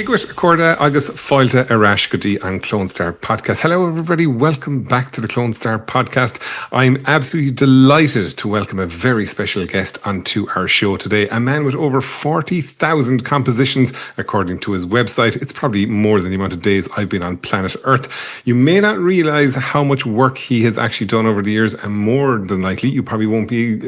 Dígwit Corda agus Fáilte Arash Goodie on Clonestar podcast. Hello everybody, welcome back to the Clonestar podcast. I'm absolutely delighted to welcome a very special guest onto our show today. A man with over 40,000 compositions according to his website. It's probably more than the amount of days I've been on planet Earth. You may not realise how much work he has actually done over the years, and more than likely you probably won't be,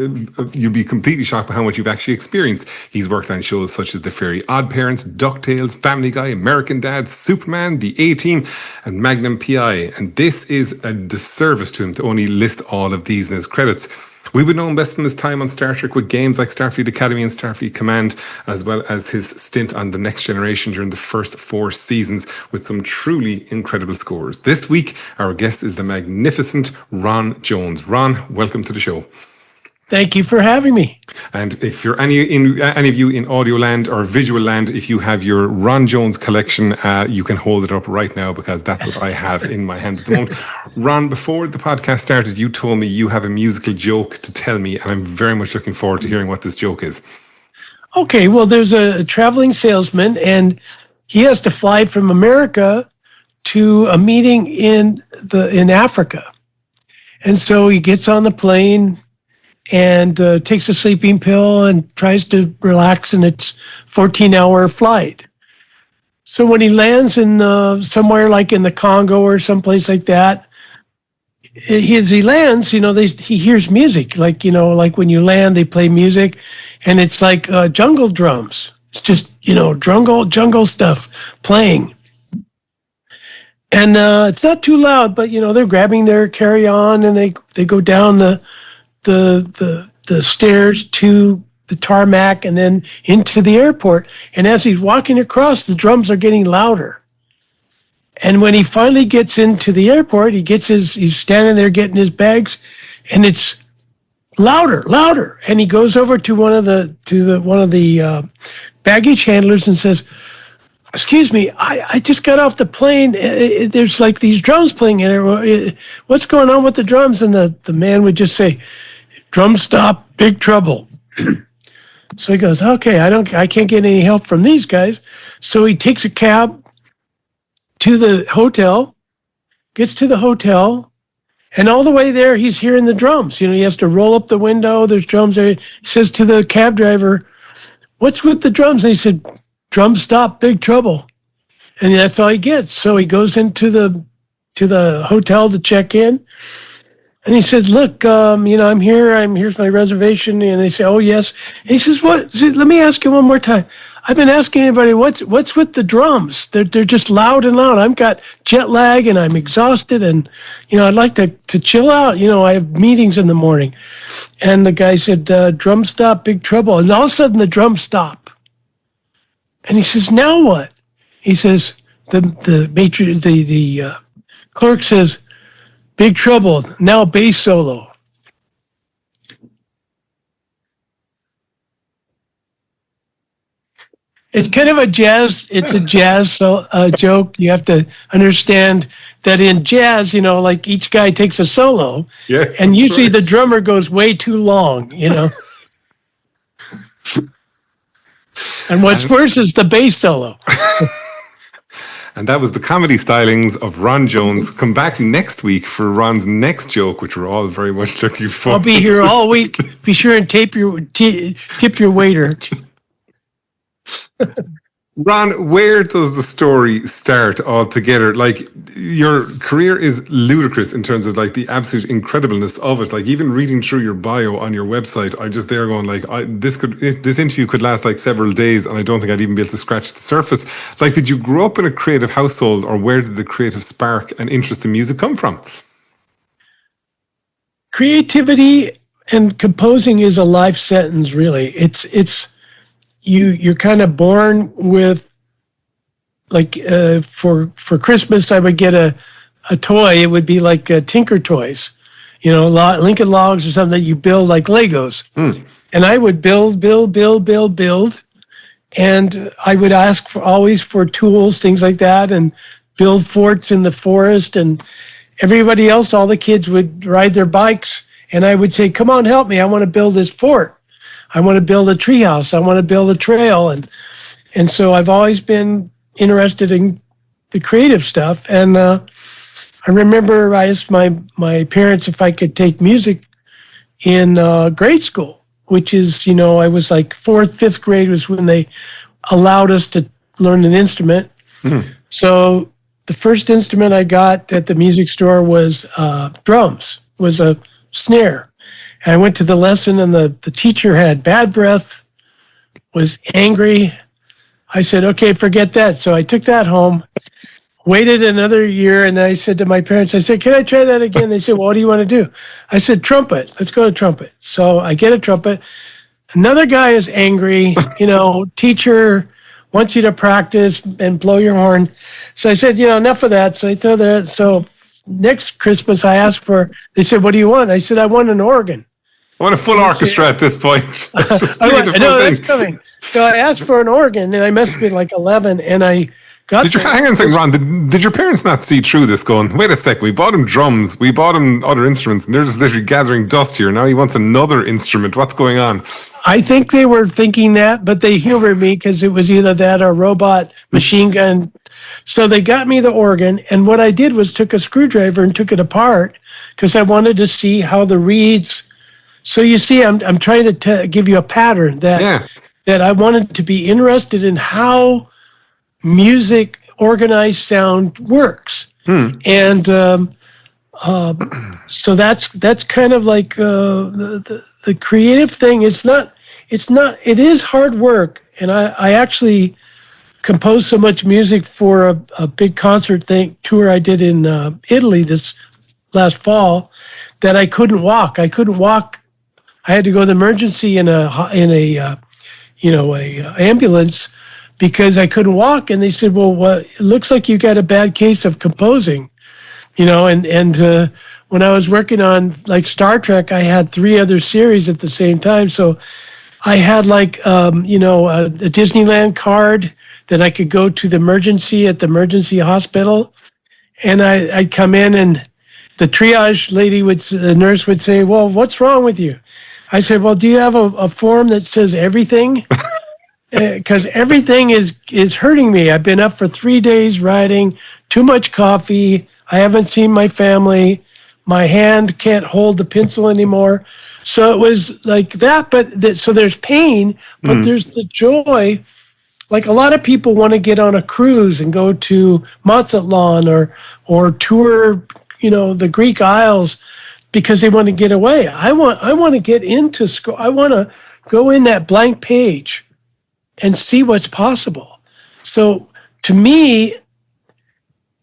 you'll be completely shocked by how much you've actually experienced. He's worked on shows such as the Fairly OddParents, DuckTales, Family Guy, American Dad, Superman, The A-Team, and Magnum P.I. And this is a disservice to him to only list all of these in his credits. We would know him best from his time on Star Trek with games like Starfleet Academy and Starfleet Command, as well as his stint on The Next Generation during the first 4 seasons with some truly incredible scores. This week, our guest is the magnificent Ron Jones. Ron, welcome to the show. Thank you for having me. And if you're any of you in audio land or visual land, if you have your Ron Jones collection, you can hold it up right now because that's what I have in my hand at the moment. Ron, before the podcast started, you told me you have a musical joke to tell me, and I'm very much looking forward to hearing what this joke is. Okay, well, there's a traveling salesman, and he has to fly from America to a meeting in Africa. And so he gets on the plane and takes a sleeping pill and tries to relax, and it's 14-hour flight. So when he lands in somewhere like in the Congo or someplace like that, as he lands, he hears music. Like when you land, they play music, and it's like jungle drums. It's just, jungle stuff playing. And it's not too loud, but, they're grabbing their carry-on, and they go down the stairs to the tarmac and then into the airport. And as he's walking across, the drums are getting louder. And when he finally gets into the airport, he's standing there getting his bags, and it's louder. And he goes over to one of the baggage handlers and says, "Excuse me, I just got off the plane. There's like these drums playing in it. What's going on with the drums?" And the man would just say, "Drum stop, big trouble." So he goes, "Okay, I can't get any help from these guys." So he takes a cab to the hotel, gets to the hotel, and all the way there, he's hearing the drums. He has to roll up the window. There's drums there. He says to the cab driver, "What's with the drums?" And he said, "Drum stop, big trouble." And that's all he gets. So he goes into the hotel to check in. And he says, "Look, I'm here. Here's my reservation." And they say, "Oh, yes." And he says, "What? Let me ask you one more time. I've been asking everybody, what's with the drums? They're just loud and loud. I've got jet lag and I'm exhausted, and I'd like to chill out. I have meetings in the morning." And the guy said, "Drum stop, big trouble." And all of a sudden the drums stop. And he says, "Now what?" He says, the clerk says, "Big trouble, now bass solo." It's kind of a jazz joke. You have to understand that in jazz, like each guy takes a solo. Yeah, and usually the drummer goes way too long, And what's worse is the bass solo. And that was the comedy stylings of Ron Jones. Come back next week for Ron's next joke, which we're all very much looking forward to. I'll be here all week. Be sure and tip your waiter. Ron, where does the story start altogether? Like, your career is ludicrous in terms of like the absolute incredibleness of it. Like, even reading through your bio on your website, I'm just there going like, this interview could last like several days, and I don't think I'd even be able to scratch the surface. Like, did you grow up in a creative household, or where did the creative spark and interest in music come from? Creativity and composing is a life sentence, really. You're kind of born with, like, for Christmas, I would get a toy. It would be like Tinker Toys, Lincoln Logs or something that you build like Legos. And I would build. And I would ask always for tools, things like that, and build forts in the forest. And everybody else, all the kids would ride their bikes. And I would say, "Come on, help me. I want to build this fort. I want to build a treehouse. I want to build a trail." And so I've always been interested in the creative stuff. And I remember I asked my parents if I could take music in grade school, which is, I was like fourth, fifth grade was when they allowed us to learn an instrument. So the first instrument I got at the music store was drums, was a snare. And I went to the lesson and the teacher had bad breath, was angry. I said, okay, forget that. So I took that home, waited another year, and I said to my parents, I said, can I try that again? They said, well, what do you want to do? I said, trumpet. Let's go to trumpet. So I get a trumpet. Another guy is angry, teacher wants you to practice and blow your horn. So I said, enough of that. So I threw that. So next Christmas they said, what do you want? I said, I want an organ. I want a full orchestra at this point. Just give me the full thing. That's coming. So I asked for an organ, and I must be like 11, and I got. Hang on a second, Ron. Did your parents not see through this? Going, wait a sec. We bought him drums. We bought him other instruments, and they're just literally gathering dust here. Now he wants another instrument. What's going on? I think they were thinking that, but they humored me because it was either that or robot machine gun. So they got me the organ, and what I did was took a screwdriver and took it apart because I wanted to see how the reeds. So you see, I'm trying to give you a pattern that I wanted to be interested in how music, organized sound works, and so that's kind of like the creative thing. It is hard work, and I actually composed so much music for a big concert tour I did in Italy this last fall that I couldn't walk. I had to go to the emergency in a ambulance because I couldn't walk. And they said, well, it looks like you got a bad case of composing, and when I was working on like Star Trek, I had 3 other series at the same time. So I had like, a Disneyland card that I could go to the emergency at the emergency hospital. And I'd come in and the triage the nurse would say, well, what's wrong with you? I said, well, do you have a form that says everything? Because everything is hurting me. I've been up for 3 days riding, too much coffee. I haven't seen my family. My hand can't hold the pencil anymore. So it was like that. So there's pain, but there's the joy. Like a lot of people want to get on a cruise and go to Mazatlan or tour, the Greek Isles, because they want to get away. I want to get into school. I want to go in that blank page and see what's possible. So to me,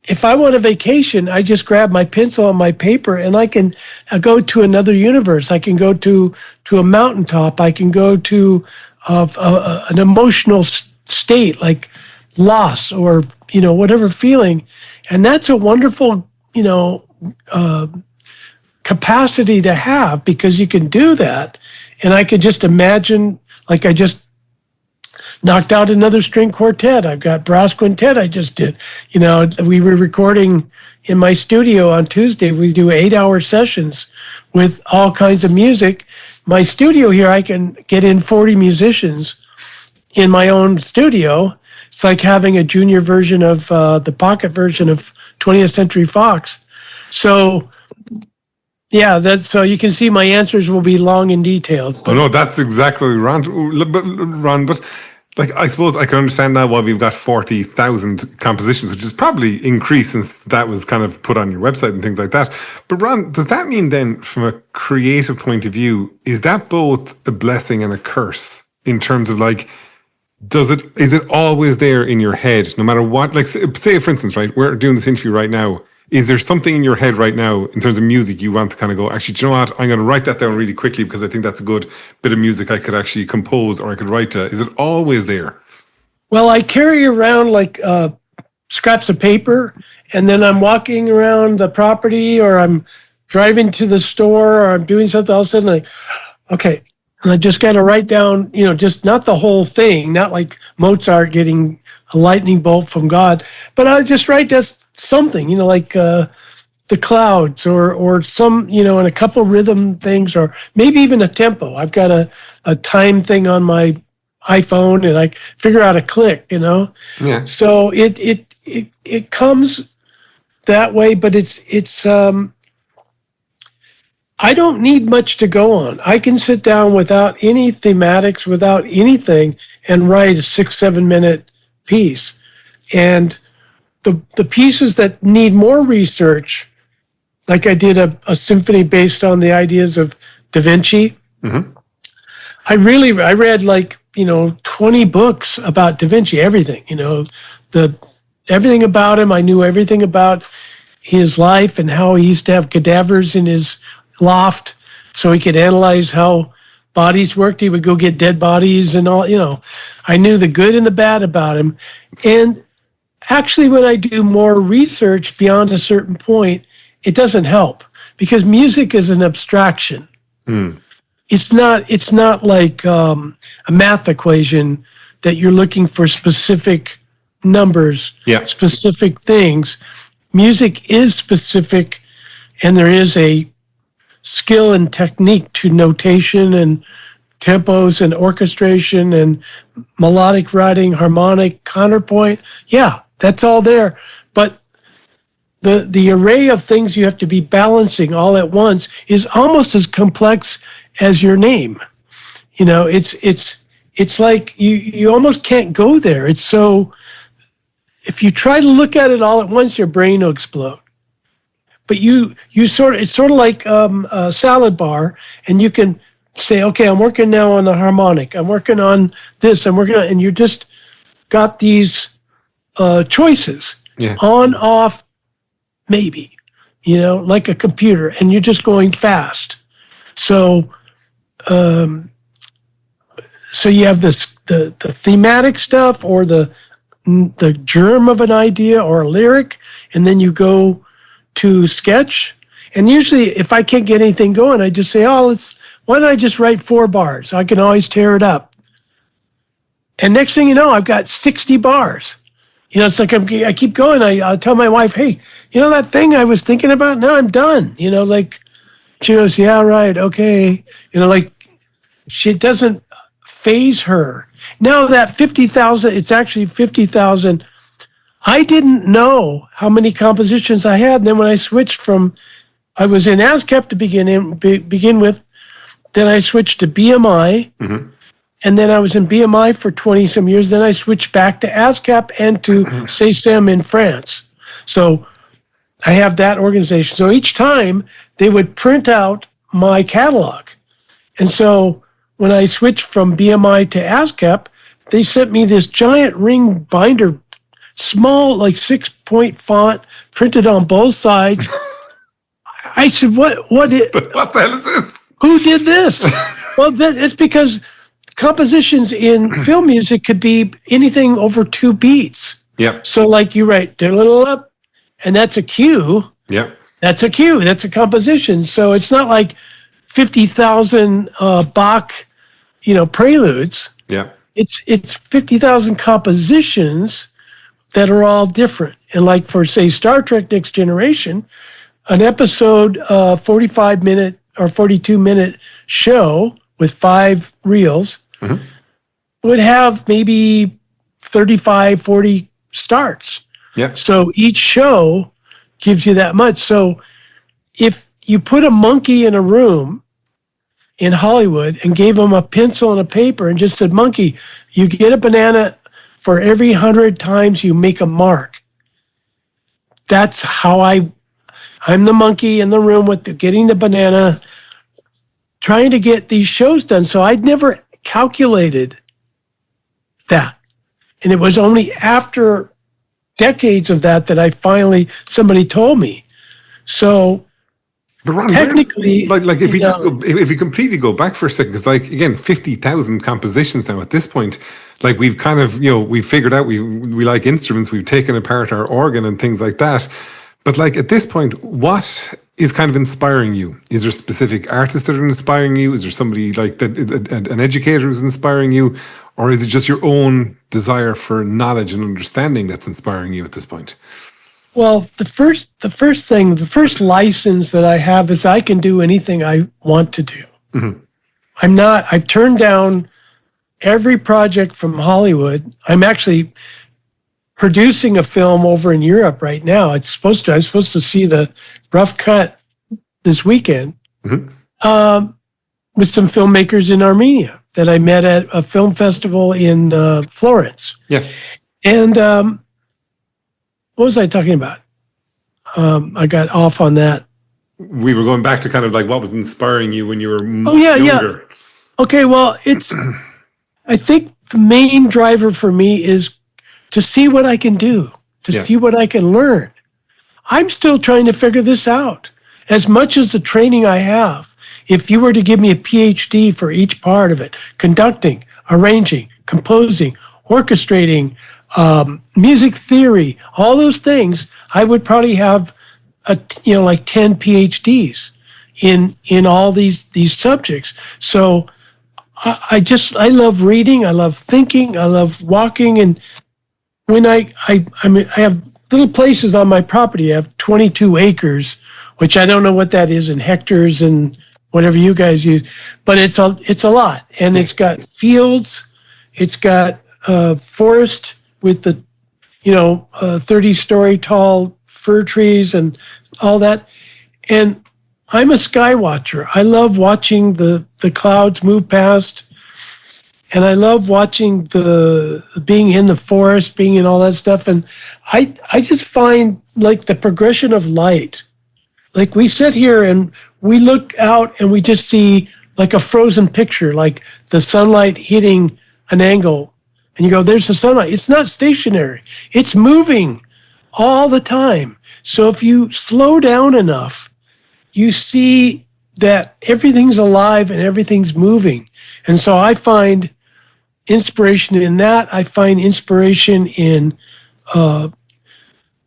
if I want a vacation, I just grab my pencil and my paper and I can go to another universe. I can go to a mountaintop. I can go to an emotional state like loss or, whatever feeling. And that's a wonderful, capacity to have because you can do that. And I could just imagine, like I just knocked out another string quartet. I've got brass quintet I just did. We were recording in my studio on Tuesday. We do 8-hour sessions with all kinds of music. My studio here, I can get in 40 musicians in my own studio. It's like having a junior version of the pocket version of 20th Century Fox. So yeah, so you can see my answers will be long and detailed. Oh no, that's exactly Ron. But like I suppose I can understand now why we've got 40,000 compositions, which is probably increased since that was kind of put on your website and things like that. But Ron, does that mean then, from a creative point of view, is that both a blessing and a curse in terms of like? Is it always there in your head, no matter what? Like, say for instance, right, we're doing this interview right now. Is there something in your head right now in terms of music you want to kind of go, actually, do you know what? I'm going to write that down really quickly because I think that's a good bit of music I could actually compose or I could write to. Is it always there? Well, I carry around like scraps of paper, and then I'm walking around the property or I'm driving to the store or I'm doing something else and okay. And I just got to write down, just not the whole thing, not like Mozart getting a lightning bolt from God, but I just write just something, like the clouds or some, and a couple rhythm things or maybe even a tempo. I've got a time thing on my iPhone and I figure out a click, you know? Yeah. So it comes that way, but it's I don't need much to go on. I can sit down without any thematics, without anything, and write a 6-7 minute piece. And the pieces that need more research, like I did a symphony based on the ideas of Da Vinci. Mm-hmm. I read 20 books about Da Vinci, everything, everything about him. I knew everything about his life and how he used to have cadavers in his loft so he could analyze how bodies worked. He would go get dead bodies and all, I knew the good and the bad about him. And actually, when I do more research beyond a certain point, it doesn't help because music is an abstraction. It's not like a math equation that you're looking for specific numbers, specific things. Music is specific, and there is a skill and technique to notation and tempos and orchestration and melodic writing, harmonic, counterpoint. Yeah, that's all there. But the array of things you have to be balancing all at once is almost as complex as your name. It's like you almost can't go there. It's so, if you try to look at it all at once, your brain will explode. But it's sort of like a salad bar, and you can say, okay, I'm working now on the harmonic. I'm working on this. And you just got these choices, on, off, maybe, like a computer, and you're just going fast. So you have the thematic stuff or the germ of an idea or a lyric, and then you go to sketch. And usually if I can't get anything going, I just say, why don't I just write 4 bars? I can always tear it up. And next thing you know, I've got 60 bars. It's like I keep going. I'll tell my wife, hey, that thing I was thinking about? Now I'm done. She goes, yeah, right, okay. She doesn't phase her. Now that 50,000, it's actually 50,000. I didn't know how many compositions I had. And then when I switched I was in ASCAP to begin with, then I switched to BMI. Mm-hmm. And then I was in BMI for 20 some years. Then I switched back to ASCAP and to CESAM in France. So I have that organization. So each time they would print out my catalog. And so when I switched from BMI to ASCAP, they sent me this giant ring binder, small, like 6-point font, printed on both sides. I said, what the hell is this? Who did this? Well, it's because compositions in film music could be anything over 2 beats. Yeah. So like you write, and that's a cue. Yeah. That's a cue. That's a composition. So it's not like 50,000 Bach, preludes. Yeah. It's 50,000 compositions that are all different. And like for, say, Star Trek Next Generation, an episode, 45-minute or 42-minute show with 5 reels would have maybe 35, 40 starts. Yeah. So each show gives you that much. So if you put a monkey in a room in Hollywood and gave him a pencil and a paper and just said, monkey, you get a banana for every 100 times you make a mark. That's how I'm the monkey in the room with getting the banana, trying to get these shows done. So I'd never calculated that. And it was only after decades of that I finally, somebody told me. So but Ron, technically, like if we completely go back for a second, because again, 50,000 compositions now at this point, we've kind of, we've figured out we like instruments, we've taken apart our organ and things like that. But at this point, what is kind of inspiring you? Is there specific artists that are inspiring you? Is there somebody an educator who's inspiring you? Or is it just your own desire for knowledge and understanding that's inspiring you at this point? Well, the first license that I have is I can do anything I want to do. Mm-hmm. I've turned down every project from Hollywood. I'm actually producing a film over in Europe right now. I'm supposed to see the rough cut this weekend with some filmmakers in Armenia that I met at a film festival in Florence. Yeah. And what was I talking about? I got off on that. We were going back to kind of like what was inspiring you when you were Yeah. younger. Okay, well, I think the main driver for me is to see what I can do, to see what I can learn. I'm still trying to figure this out. As much as the training I have, if you were to give me a PhD for each part of it, conducting, arranging, composing, orchestrating, music theory, all those things, I would probably have like 10 PhDs in all these subjects. So I love reading, I love thinking, I love walking, and when I have little places on my property. I have 22 acres, which I don't know what that is in hectares and whatever you guys use, but it's a lot, and it's got fields, it's got forest with the 30-story tall fir trees and all that, and I'm a sky watcher. I love watching the clouds move past. And I love watching being in the forest, being in all that stuff. And I just find like the progression of light. Like we sit here and we look out and we just see like a frozen picture, like the sunlight hitting an angle. And you go, there's the sunlight. It's not stationary. It's moving all the time. So if you slow down enough, you see that everything's alive and everything's moving. And so I find inspiration in that. I find inspiration in the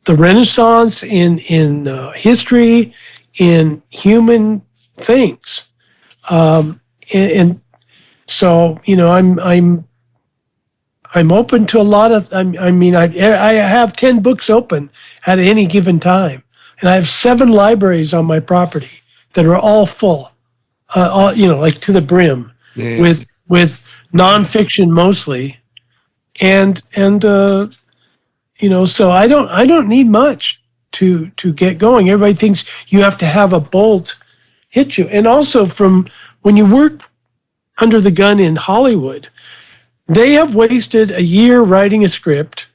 Renaissance, in history, in human things, and so I'm open to a lot of. I have 10 books open at any given time, and I have 7 libraries on my property that are all full, like to the brim, with nonfiction mostly, and so I don't need much to get going. Everybody thinks you have to have a bolt hit you, and also from when you work under the gun in Hollywood, they have wasted a year writing a script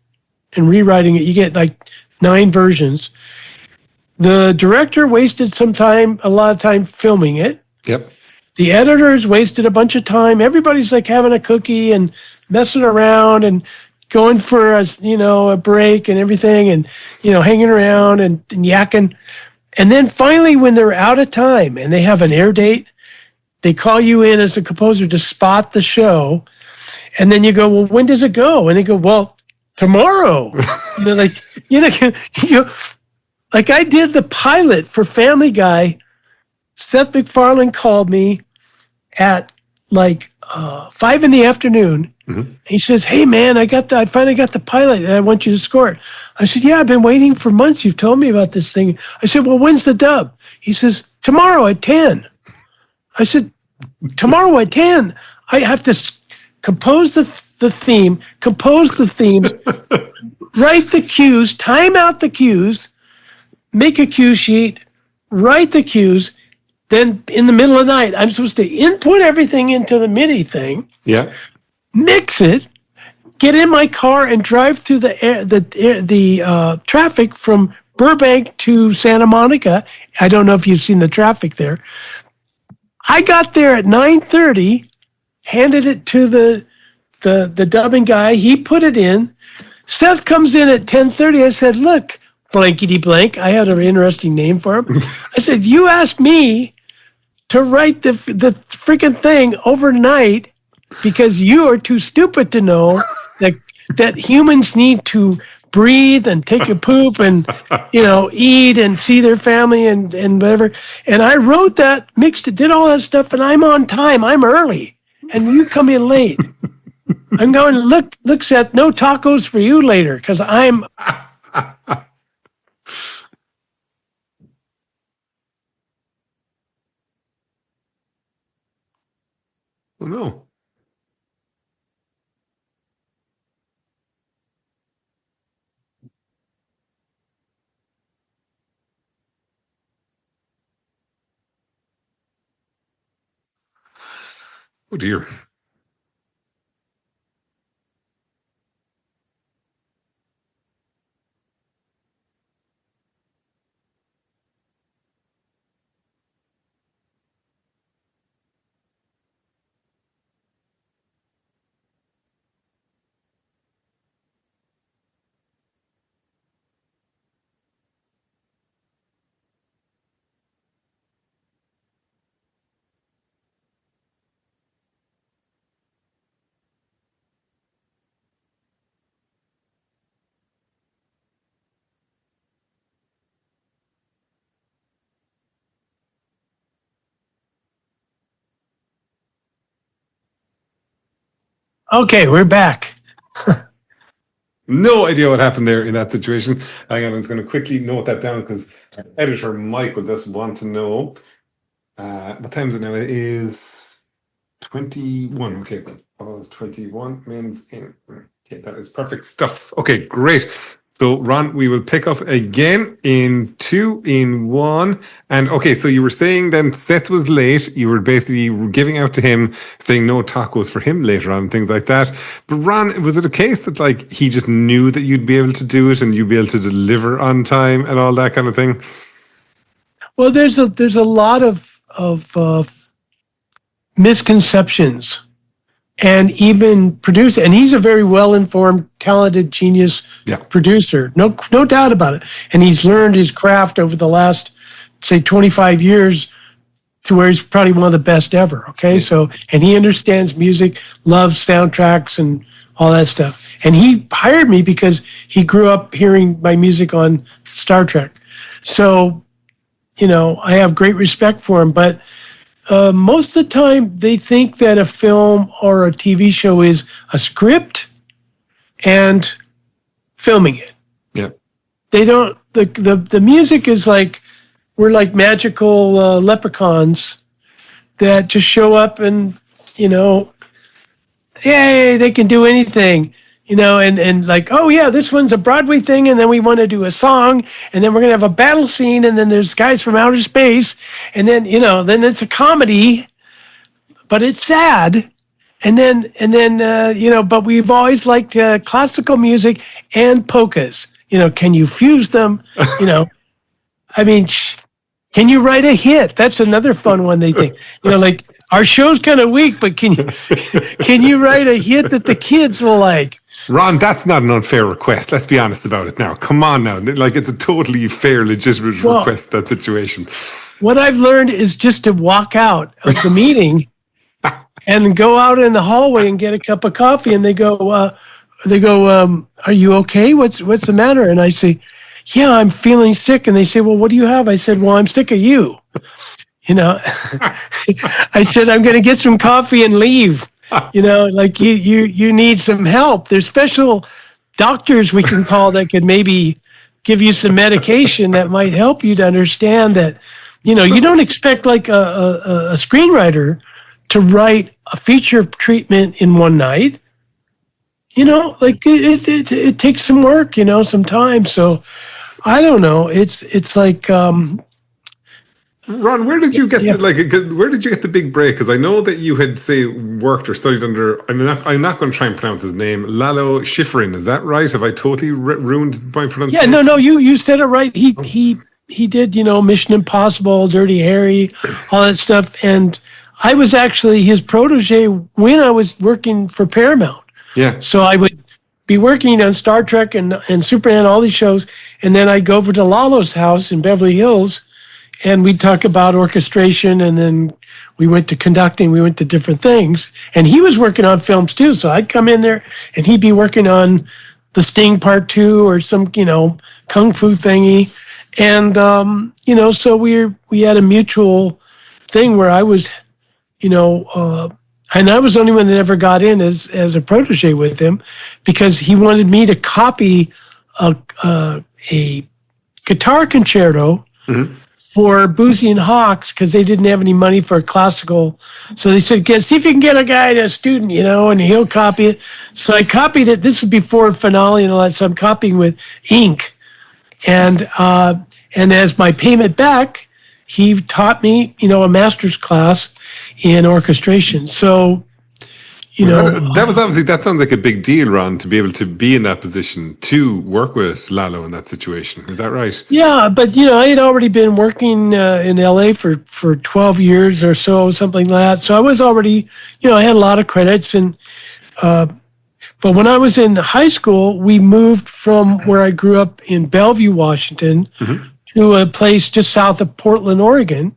and rewriting it. You get like 9 versions. The director wasted a lot of time filming it. Yep. The editors wasted a bunch of time. Everybody's like having a cookie and messing around and going for a break and everything, and hanging around and yakking. And then finally, when they're out of time and they have an air date, they call you in as a composer to spot the show. And then you go, well, when does it go? And they go, well, tomorrow. Like I did the pilot for Family Guy. Seth MacFarlane called me at like 5 p.m. He says, hey man, I finally got the pilot and I want you to score it. I said, yeah, I've been waiting for months. You've told me about this thing. I said, well, when's the dub? He says, tomorrow at 10. I said, tomorrow at 10, I have to compose the theme, compose the themes, write the cues, time out the cues, make a cue sheet, write the cues. Then in the middle of the night, I'm supposed to input everything into the MIDI thing, mix it, get in my car, and drive through the traffic from Burbank to Santa Monica. I don't know if you've seen the traffic there. I got there at 9:30, handed it to the dubbing guy. He put it in. Seth comes in at 10:30. I said, look, blankety blank. I had an interesting name for him. I said, you asked me to write the freaking thing overnight because you are too stupid to know that humans need to breathe and take a poop and eat and see their family and whatever. And I wrote that, mixed it, did all that stuff, and I'm on time. I'm early, and you come in late. I'm going, look, Seth, no tacos for you later because I'm. Oh, no. Oh dear. Okay, we're back. No idea what happened there in that situation. Hang on, I'm just going to quickly note that down because editor Mike will just want to know. What time is it now? It is 21. Okay, oh, it's 21 means in. Okay, that is perfect stuff. Okay, great. So, Ron, we will pick up again in 2, in 1. And okay, so you were saying then Seth was late. You were basically giving out to him, saying no tacos for him later on, and things like that. But Ron, was it a case that like he just knew that you'd be able to do it and you'd be able to deliver on time and all that kind of thing? Well, there's a lot of misconceptions, and even producer, and he's a very well-informed, talented, genius producer, no doubt about it. And he's learned his craft over the last, say, 25 years to where he's probably one of the best ever. Okay, so, and he understands music, loves soundtracks and all that stuff. And he hired me because he grew up hearing my music on Star Trek. So, you know, I have great respect for him, but most of the time, they think that a film or a TV show is a script and filming it. Yeah. They don't. The music is like we're like magical leprechauns that just show up and yay, they can do anything. And like, oh yeah, this one's a Broadway thing, and then we want to do a song, and then we're gonna have a battle scene, and then there's guys from outer space, and then then it's a comedy, but it's sad, and then but we've always liked classical music and polkas. Can you fuse them? I mean, can you write a hit? That's another fun one. They think, like our show's kind of weak, but can you write a hit that the kids will like? Ron, that's not an unfair request. Let's be honest about it now. Come on now. Like, it's a totally fair, legitimate request, that situation. What I've learned is just to walk out of the meeting and go out in the hallway and get a cup of coffee. And they go, are you okay? What's the matter? And I say, yeah, I'm feeling sick. And they say, well, what do you have? I said, well, I'm sick of you. I said, I'm going to get some coffee and leave. Like you need some help. There's special doctors we can call that could maybe give you some medication that might help you to understand that, you don't expect like a screenwriter to write a feature treatment in one night. Like it takes some work, some time. So I don't know. It's like, Ron, where did you get where did you get the big break? Because I know that you had worked or studied under. I'm not going to try and pronounce his name. Lalo Schifrin, is that right? Have I totally ruined my pronunciation? Yeah, no, you said it right. He did Mission Impossible, Dirty Harry, all that stuff, and I was actually his protege when I was working for Paramount. Yeah. So I would be working on Star Trek and Superman, all these shows, and then I'd go over to Lalo's house in Beverly Hills. And we'd talk about orchestration, and then we went to conducting, we went to different things. And he was working on films too. So I'd come in there and he'd be working on The Sting Part 2 or some, kung fu thingy. And, so we had a mutual thing where I was, and I was the only one that ever got in as a protege with him because he wanted me to copy a guitar concerto. Mm-hmm. For Boozy and Hawks, because they didn't have any money for a classical. So they said, see if you can get a guy, a student, and he'll copy it. So I copied it. This was before finale and all that. So I'm copying with ink. And as my payment back, he taught me, a master's class in orchestration. So, that sounds like a big deal, Ron, to be able to be in that position to work with Lalo in that situation. Is that right? Yeah, but I had already been working in LA for 12 years or so, something like that. So I was already, I had a lot of credits. And but when I was in high school, we moved from where I grew up in Bellevue, Washington, to a place just south of Portland, Oregon.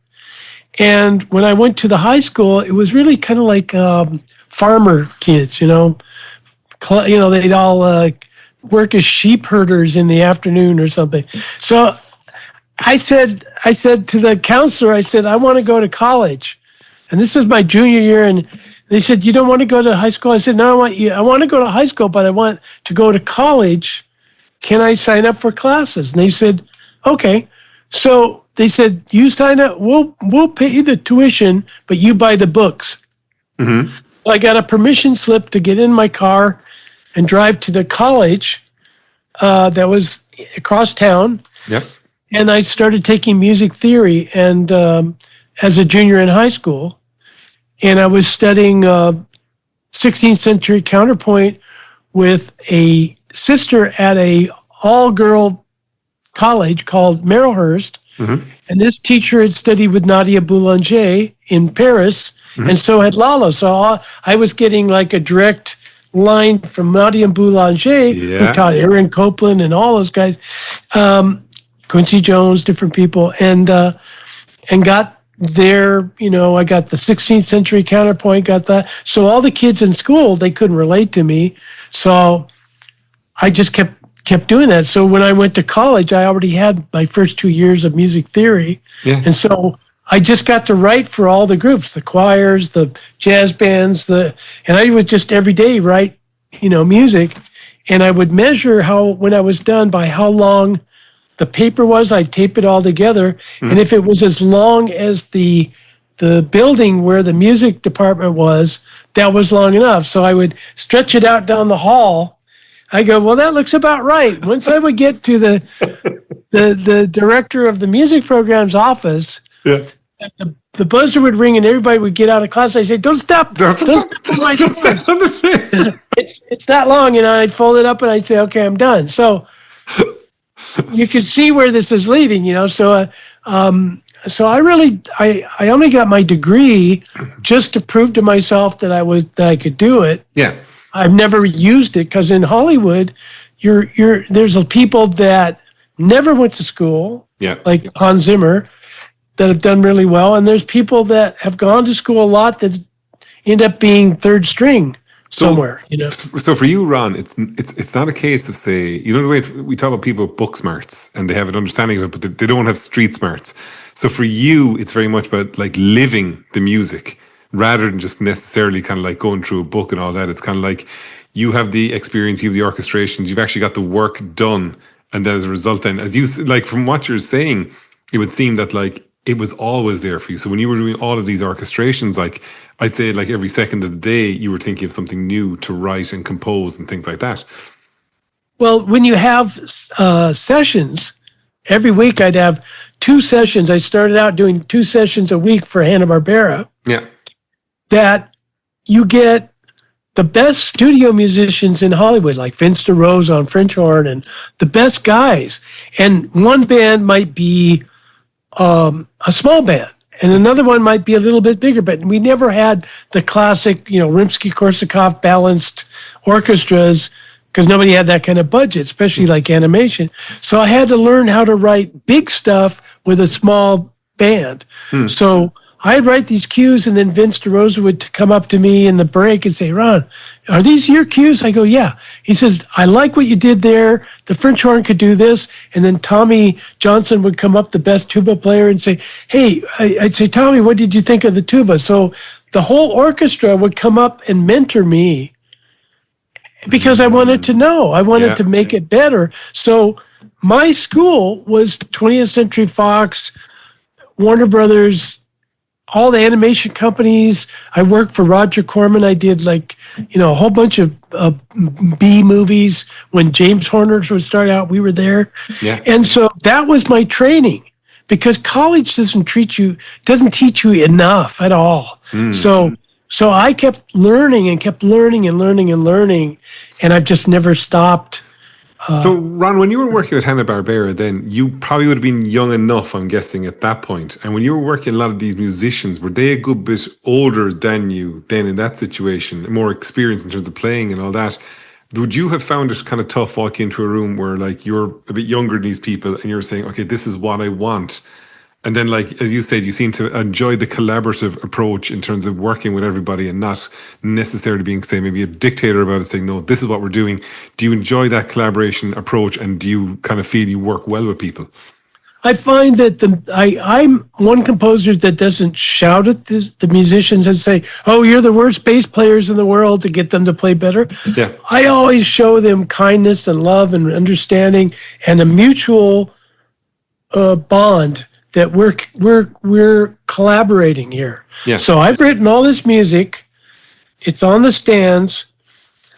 And when I went to the high school, it was really kind of like farmer kids, they'd all work as sheep herders in the afternoon or something. So I said to the counselor, I want to go to college. And this was my junior year. And they said, you don't want to go to high school? I said, no, I want to go to high school, but I want to go to college. Can I sign up for classes? And they said, okay. So they said, you sign up, we'll pay you the tuition, but you buy the books. Mm-hmm. I got a permission slip to get in my car and drive to the college that was across town. Yep. And I started taking music theory and as a junior in high school. And I was studying 16th century counterpoint with a sister at a all-girl college called Marylhurst. Mm-hmm. And this teacher had studied with Nadia Boulanger in Paris. And so had Lalo. So I was getting like a direct line from Nadia Boulanger, who taught Aaron Copland and all those guys, Quincy Jones, different people, and got there. I got the 16th century counterpoint, got that. So all the kids in school, they couldn't relate to me. So I just kept doing that. So when I went to college, I already had my first 2 years of music theory. Yeah. And so I just got to write for all the groups, the choirs, the jazz bands, and I would just every day write, music. And I would measure when I was done by how long the paper was. I'd tape it all together. And if it was as long as the building where the music department was, that was long enough. So I would stretch it out down the hall. I go, well, that looks about right. Once I would get to the director of the music program's office, the buzzer would ring and everybody would get out of class. I say, don't step on my door. It's that long. I'd fold it up and I'd say, okay, I'm done. So you can see where this is leading, So I only got my degree just to prove to myself that I could do it. Yeah. I've never used it because in Hollywood, there's people that never went to school, like Hans Zimmer, that have done really well, and there's people that have gone to school a lot that end up being third string somewhere. So for you, Ron, it's not a case of say, the way we talk about people with book smarts and they have an understanding of it, but they don't have street smarts. So for you, it's very much about like living the music rather than just necessarily kind of like going through a book and all that. It's kind of like you have the experience, you have the orchestrations, you've actually got the work done, and then as a result, then as you like from what you're saying, it would seem that like it was always there for you. So when you were doing all of these orchestrations, like I'd say like every second of the day, you were thinking of something new to write and compose and things like that. Well, when you have sessions, every week I'd have 2 sessions. I started out doing 2 sessions a week for Hanna-Barbera. Yeah. That you get the best studio musicians in Hollywood, like Vince DeRose on French horn and the best guys. And one band might be a small band, and another one might be a little bit bigger, but we never had the classic, Rimsky-Korsakov balanced orchestras because nobody had that kind of budget, especially like animation. So I had to learn how to write big stuff with a small band. So I'd write these cues, and then Vince DeRosa would come up to me in the break and say, Ron, are these your cues? I go, yeah. He says, I like what you did there. The French horn could do this. And then Tommy Johnson would come up, the best tuba player, and say, hey, I'd say, Tommy, what did you think of the tuba? So the whole orchestra would come up and mentor me because I wanted to know. I wanted to make it better. So my school was 20th Century Fox, Warner Brothers, all the animation companies. I worked for Roger Corman. I did a whole bunch of B movies. When James Horner would start out, we were there. Yeah. And so that was my training. because college doesn't teach you enough at all. So I kept learning and kept learning and learning and learning, and I've just never stopped. So, Ron, when you were working with Hanna-Barbera, then you probably would have been young enough, I'm guessing, at that point. And when you were working, a lot of these musicians, were they a good bit older than you then in that situation, more experienced in terms of playing and all that? Would you have found it kind of tough walking into a room where, like, you're a bit younger than these people and you're saying, okay, this is what I want? And then, like, as you said, you seem to enjoy the collaborative approach in terms of working with everybody and not necessarily being, say, maybe a dictator about it, saying, no, this is what we're doing. Do you enjoy that collaboration approach, and do you kind of feel you work well with people? I find that I'm one composer that doesn't shout at the musicians and say, oh, you're the worst bass players in the world, to get them to play better. Yeah. I always show them kindness and love and understanding and a mutual bond that we're collaborating here. Yeah. So I've written all this music. It's on the stands.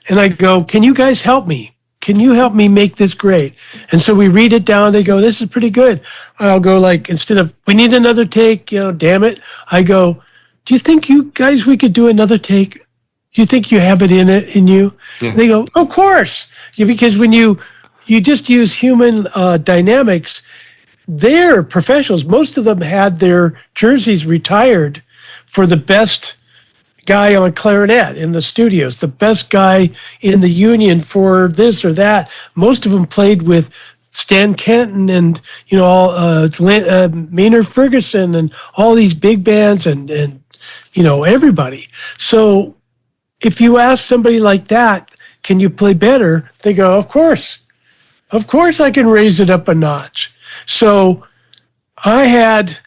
And I go, can you guys help me? Can you help me make this great? And so we read it down. They go, this is pretty good. I'll go, like, instead of, we need another take, damn it. I go, do you think we could do another take? Do you think you have it in you? Yeah. They go, of course. Because when you just use human dynamics, they're professionals. Most of them had their jerseys retired for the best guy on clarinet in the studios, the best guy in the union for this or that. Most of them played with Stan Kenton and Maynard Ferguson and all these big bands and everybody. So if you ask somebody like that, can you play better? They go, of course I can raise it up a notch. So I had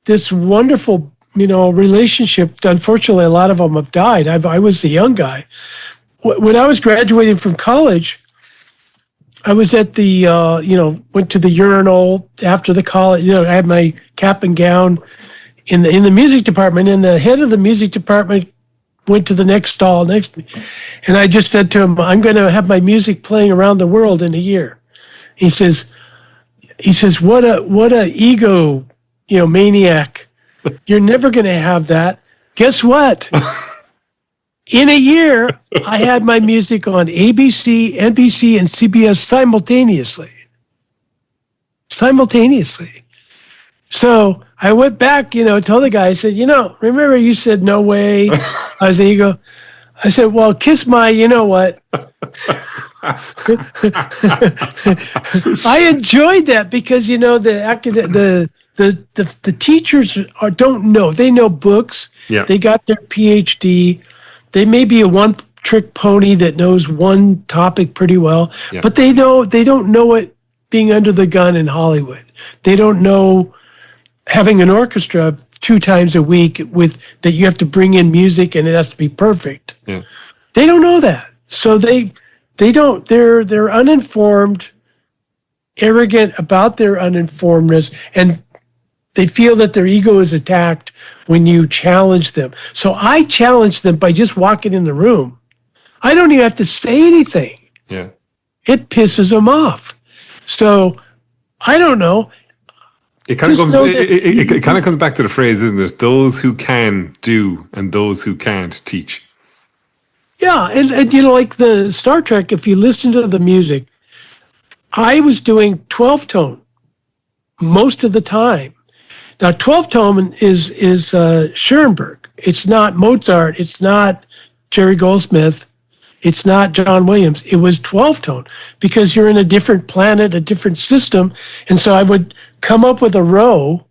this wonderful, relationship. Unfortunately, a lot of them have died. I was the young guy. When I was graduating from college, I was at the, went to the urinal after the college. I had my cap and gown in the music department, and the head of the music department went to the next stall next to me. And I just said to him, I'm going to have my music playing around the world in a year. He says, what a ego, maniac. You're never going to have that. Guess what? In a year, I had my music on ABC, NBC, and CBS simultaneously. So I went back, told the guy, I said, remember you said no way I was an ego? I said, well, kiss my, you know what? I enjoyed that because, the teachers don't know. They know books. Yeah. They got their PhD. They may be a one-trick pony that knows one topic pretty well, yeah. But they don't know it being under the gun in Hollywood. They don't know having an orchestra 2 times a week that you have to bring in music and it has to be perfect. Yeah. They don't know that. So they're uninformed, arrogant about their uninformedness, and they feel that their ego is attacked when you challenge them. So I challenge them by just walking in the room. I don't even have to say anything. Yeah. It pisses them off. So I don't know. It kind of comes back to the phrase, isn't it? Those who can do and those who can't teach. Yeah, and like the Star Trek, if you listen to the music, I was doing 12-tone most of the time. Now, 12-tone is Schoenberg. It's not Mozart. It's not Jerry Goldsmith. It's not John Williams. It was 12-tone because you're in a different planet, a different system. And so I would come up with a row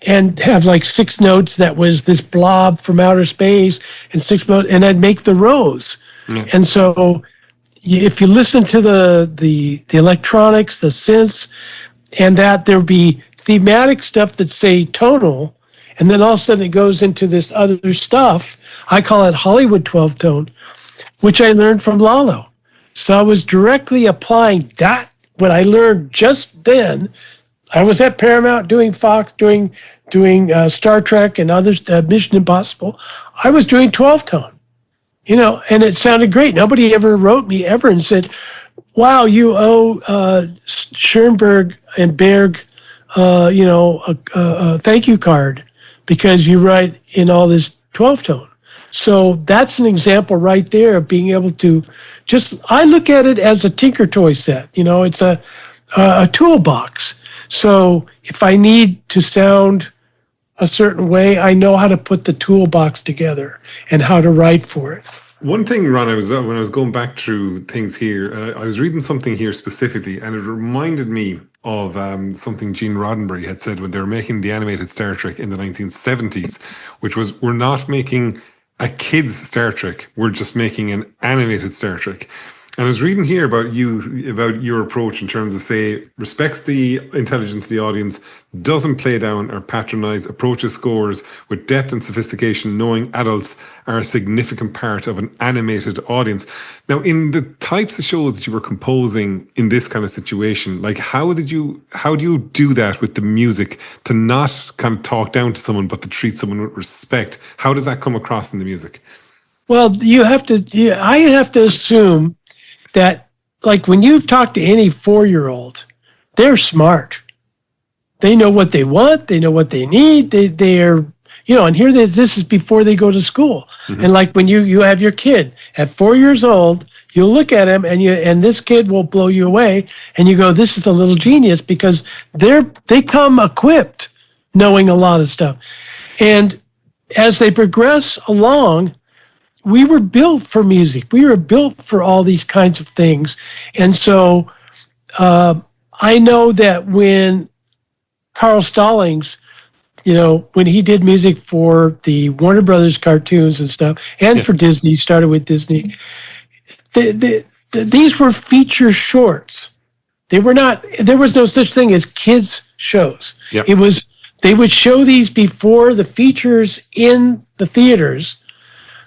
and have like 6 notes that was this blob from outer space and 6 notes, and I'd make the rows. Yeah. And so if you listen to the electronics, the synths, and that there'll be thematic stuff that's, say, tonal, and then all of a sudden it goes into this other stuff. I call it Hollywood 12-tone, which I learned from Lalo. So I was directly applying that, what I learned just then. I was at Paramount doing Fox, doing Star Trek and others, Mission Impossible. I was doing 12-tone, and it sounded great. Nobody ever wrote me ever and said, wow, you owe Schoenberg and Berg a thank you card because you write in all this 12 tone. So that's an example right there of being able to I look at it as a tinker toy set. It's a toolbox. So if I need to sound a certain way, I know how to put the toolbox together and how to write for it. One thing, Ron, when I was going back through things here, I was reading something here specifically, and it reminded me of something Gene Roddenberry had said when they were making the animated Star Trek in the 1970s, which was, we're not making a kid's Star Trek, we're just making an animated Star Trek. And I was reading here about your approach in terms of, say, respects the intelligence of the audience, doesn't play down or patronize, approaches scores with depth and sophistication, knowing adults are a significant part of an animated audience. Now, in the types of shows that you were composing in this kind of situation, like how do you do that with the music to not kind of talk down to someone, but to treat someone with respect? How does that come across in the music? Well, I have to assume that, like, when you've talked to any 4-year-old, they're smart. They know what they want. They know what they need. They're, and here this is before they go to school. Mm-hmm. And like when you have your kid at 4 years old, you'll look at him and this kid will blow you away. And you go, this is a little genius, because they come equipped knowing a lot of stuff. And as they progress along, we were built for music. We were built for all these kinds of things. And so I know that when Carl Stallings, when he did music for the Warner Brothers cartoons and stuff, and for Disney, started with Disney, these were feature shorts. There was no such thing as kids shows. Yep. They would show these before the features in the theaters.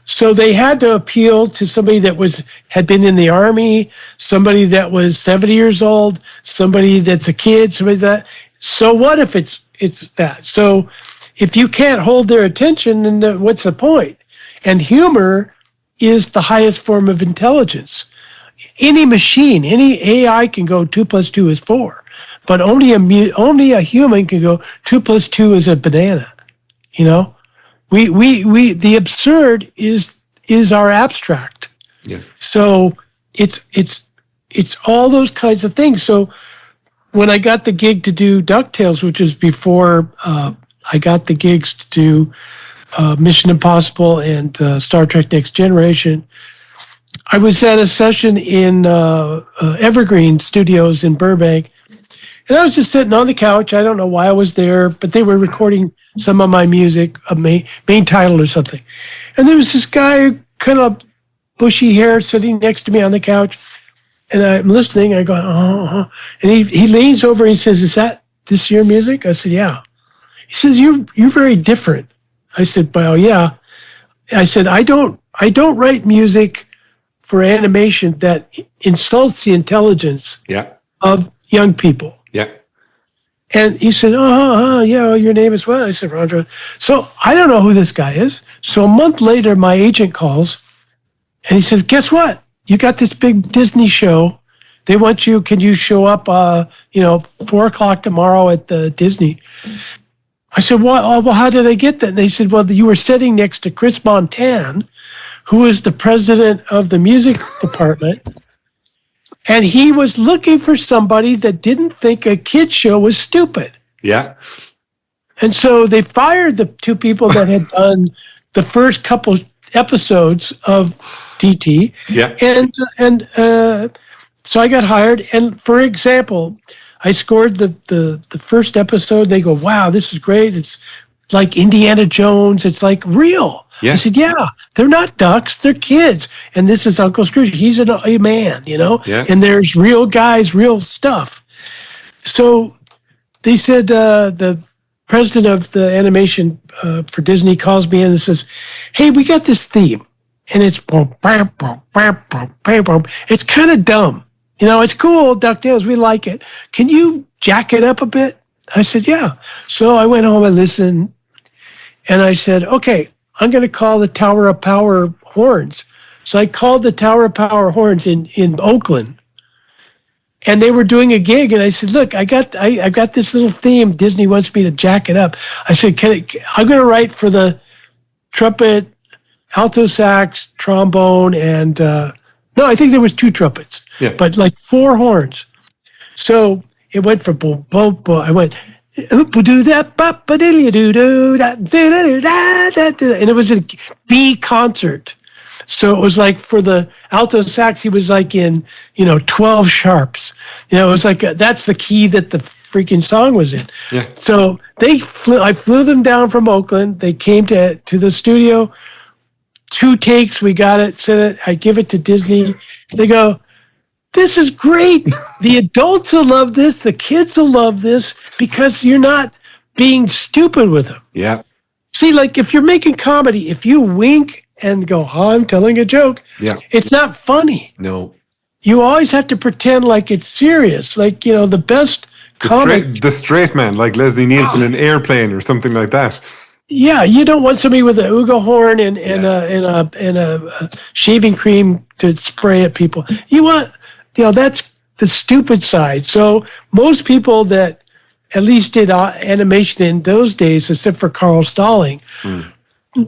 So they had to appeal to somebody that had been in the Army, somebody that was 70 years old, somebody that's a kid, somebody that. So what if it's that? So if you can't hold their attention, then what's the point? And humor is the highest form of intelligence. Any machine, any AI can go 2 + 2 is 4, but only a human can go 2 + 2 is a banana. We the absurd is our abstract. Yeah. So it's all those kinds of things. So when I got the gig to do DuckTales, which is before I got the gigs to do Mission Impossible and Star Trek Next Generation, I was at a session in Evergreen Studios in Burbank. And I was just sitting on the couch. I don't know why I was there, but they were recording some of my music, a main title or something. And there was this guy, kind of bushy hair, sitting next to me on the couch. And I'm listening. I go, And he leans over and he says, "Is this your music?" I said, "Yeah." He says, "You're very different." I said, "Well, yeah." I said, I don't write music for animation that insults the intelligence of young people. Yeah. And he said, yeah, your name is what? I said, Roger. So I don't know who this guy is. So a month later, my agent calls and he says, "Guess what? You got this big Disney show. They want you. Can you show up, 4:00 tomorrow at the Disney?" I said, well, how did I get that? And they said, well, you were sitting next to Chris Montan, who is the president of the music department. And he was looking for somebody that didn't think a kid show was stupid. Yeah. And so they fired the two people that had done the first couple episodes of DT. Yeah. And so I got hired. And for example, I scored the first episode. They go, "Wow, this is great. It's like Indiana Jones. It's like real." Yeah. I said, "Yeah, they're not ducks. They're kids. And this is Uncle Scrooge. He's a man, Yeah. And there's real guys, real stuff." So they said, the president of the animation for Disney calls me in and says, "Hey, we got this theme. And it's boom, bam, boom, bam, boom, bam, boom. It's kind of dumb. It's cool, DuckTales. We like it. Can you jack it up a bit?" I said, "Yeah." So I went home and listened. And I said, "Okay, I'm going to call the Tower of Power horns." So I called the Tower of Power horns in Oakland. And they were doing a gig, and I said, "Look, I got this little theme. Disney wants me to jack it up." I said, I'm going to write for the trumpet, alto sax, trombone, and no, I think there was 2 trumpets, but like 4 horns. So it went for boom, boom, boom. I went, do that, and it was a B concert. So it was like for the alto sax, he was like in, 12 sharps. It was like, that's the key that the freaking song was in. Yeah. So I flew them down from Oakland. They came to the studio, 2 takes. We got it, sent it. I give it to Disney. They go, "This is great. The adults will love this. The kids will love this because you're not being stupid with them." Yeah. See, like if you're making comedy, if you wink and go, "Oh, I'm telling a joke," it's not funny. No. You always have to pretend like it's serious. Like, the best comic. The straight man, like Leslie Nielsen in Airplane or something like that. Yeah, you don't want somebody with a Ugo horn and a shaving cream to spray at people. You want, that's the stupid side. So most people that at least did animation in those days, except for Carl Stalling,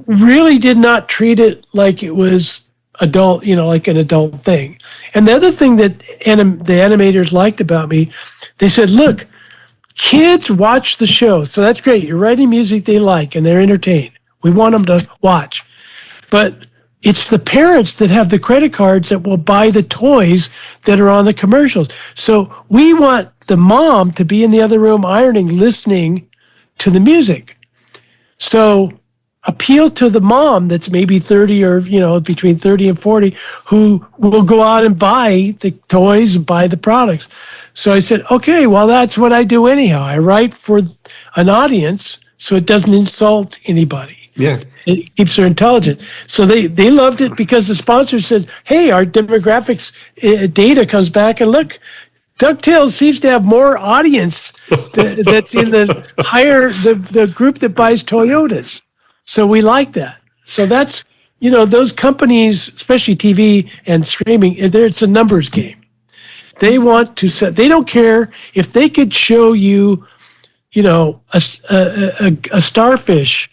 really did not treat it like it was adult, like an adult thing. And the other thing that the animators liked about me, they said, "Look, kids watch the show. So that's great. You're writing music they like and they're entertained. We want them to watch. But it's the parents that have the credit cards that will buy the toys that are on the commercials. So we want the mom to be in the other room ironing, listening to the music. So appeal to the mom that's maybe 30 or, between 30 and 40 who will go out and buy the toys and buy the products." So I said, "Okay, well, that's what I do anyhow. I write for an audience so it doesn't insult anybody." Yeah. It keeps her intelligent. So they loved it because the sponsor said, "Hey, our demographics data comes back and look, DuckTales seems to have more audience that's in the the group that buys Toyotas. So we like that." So that's, those companies, especially TV and streaming, it's a numbers game. They want to set, they don't care if they could show you, a starfish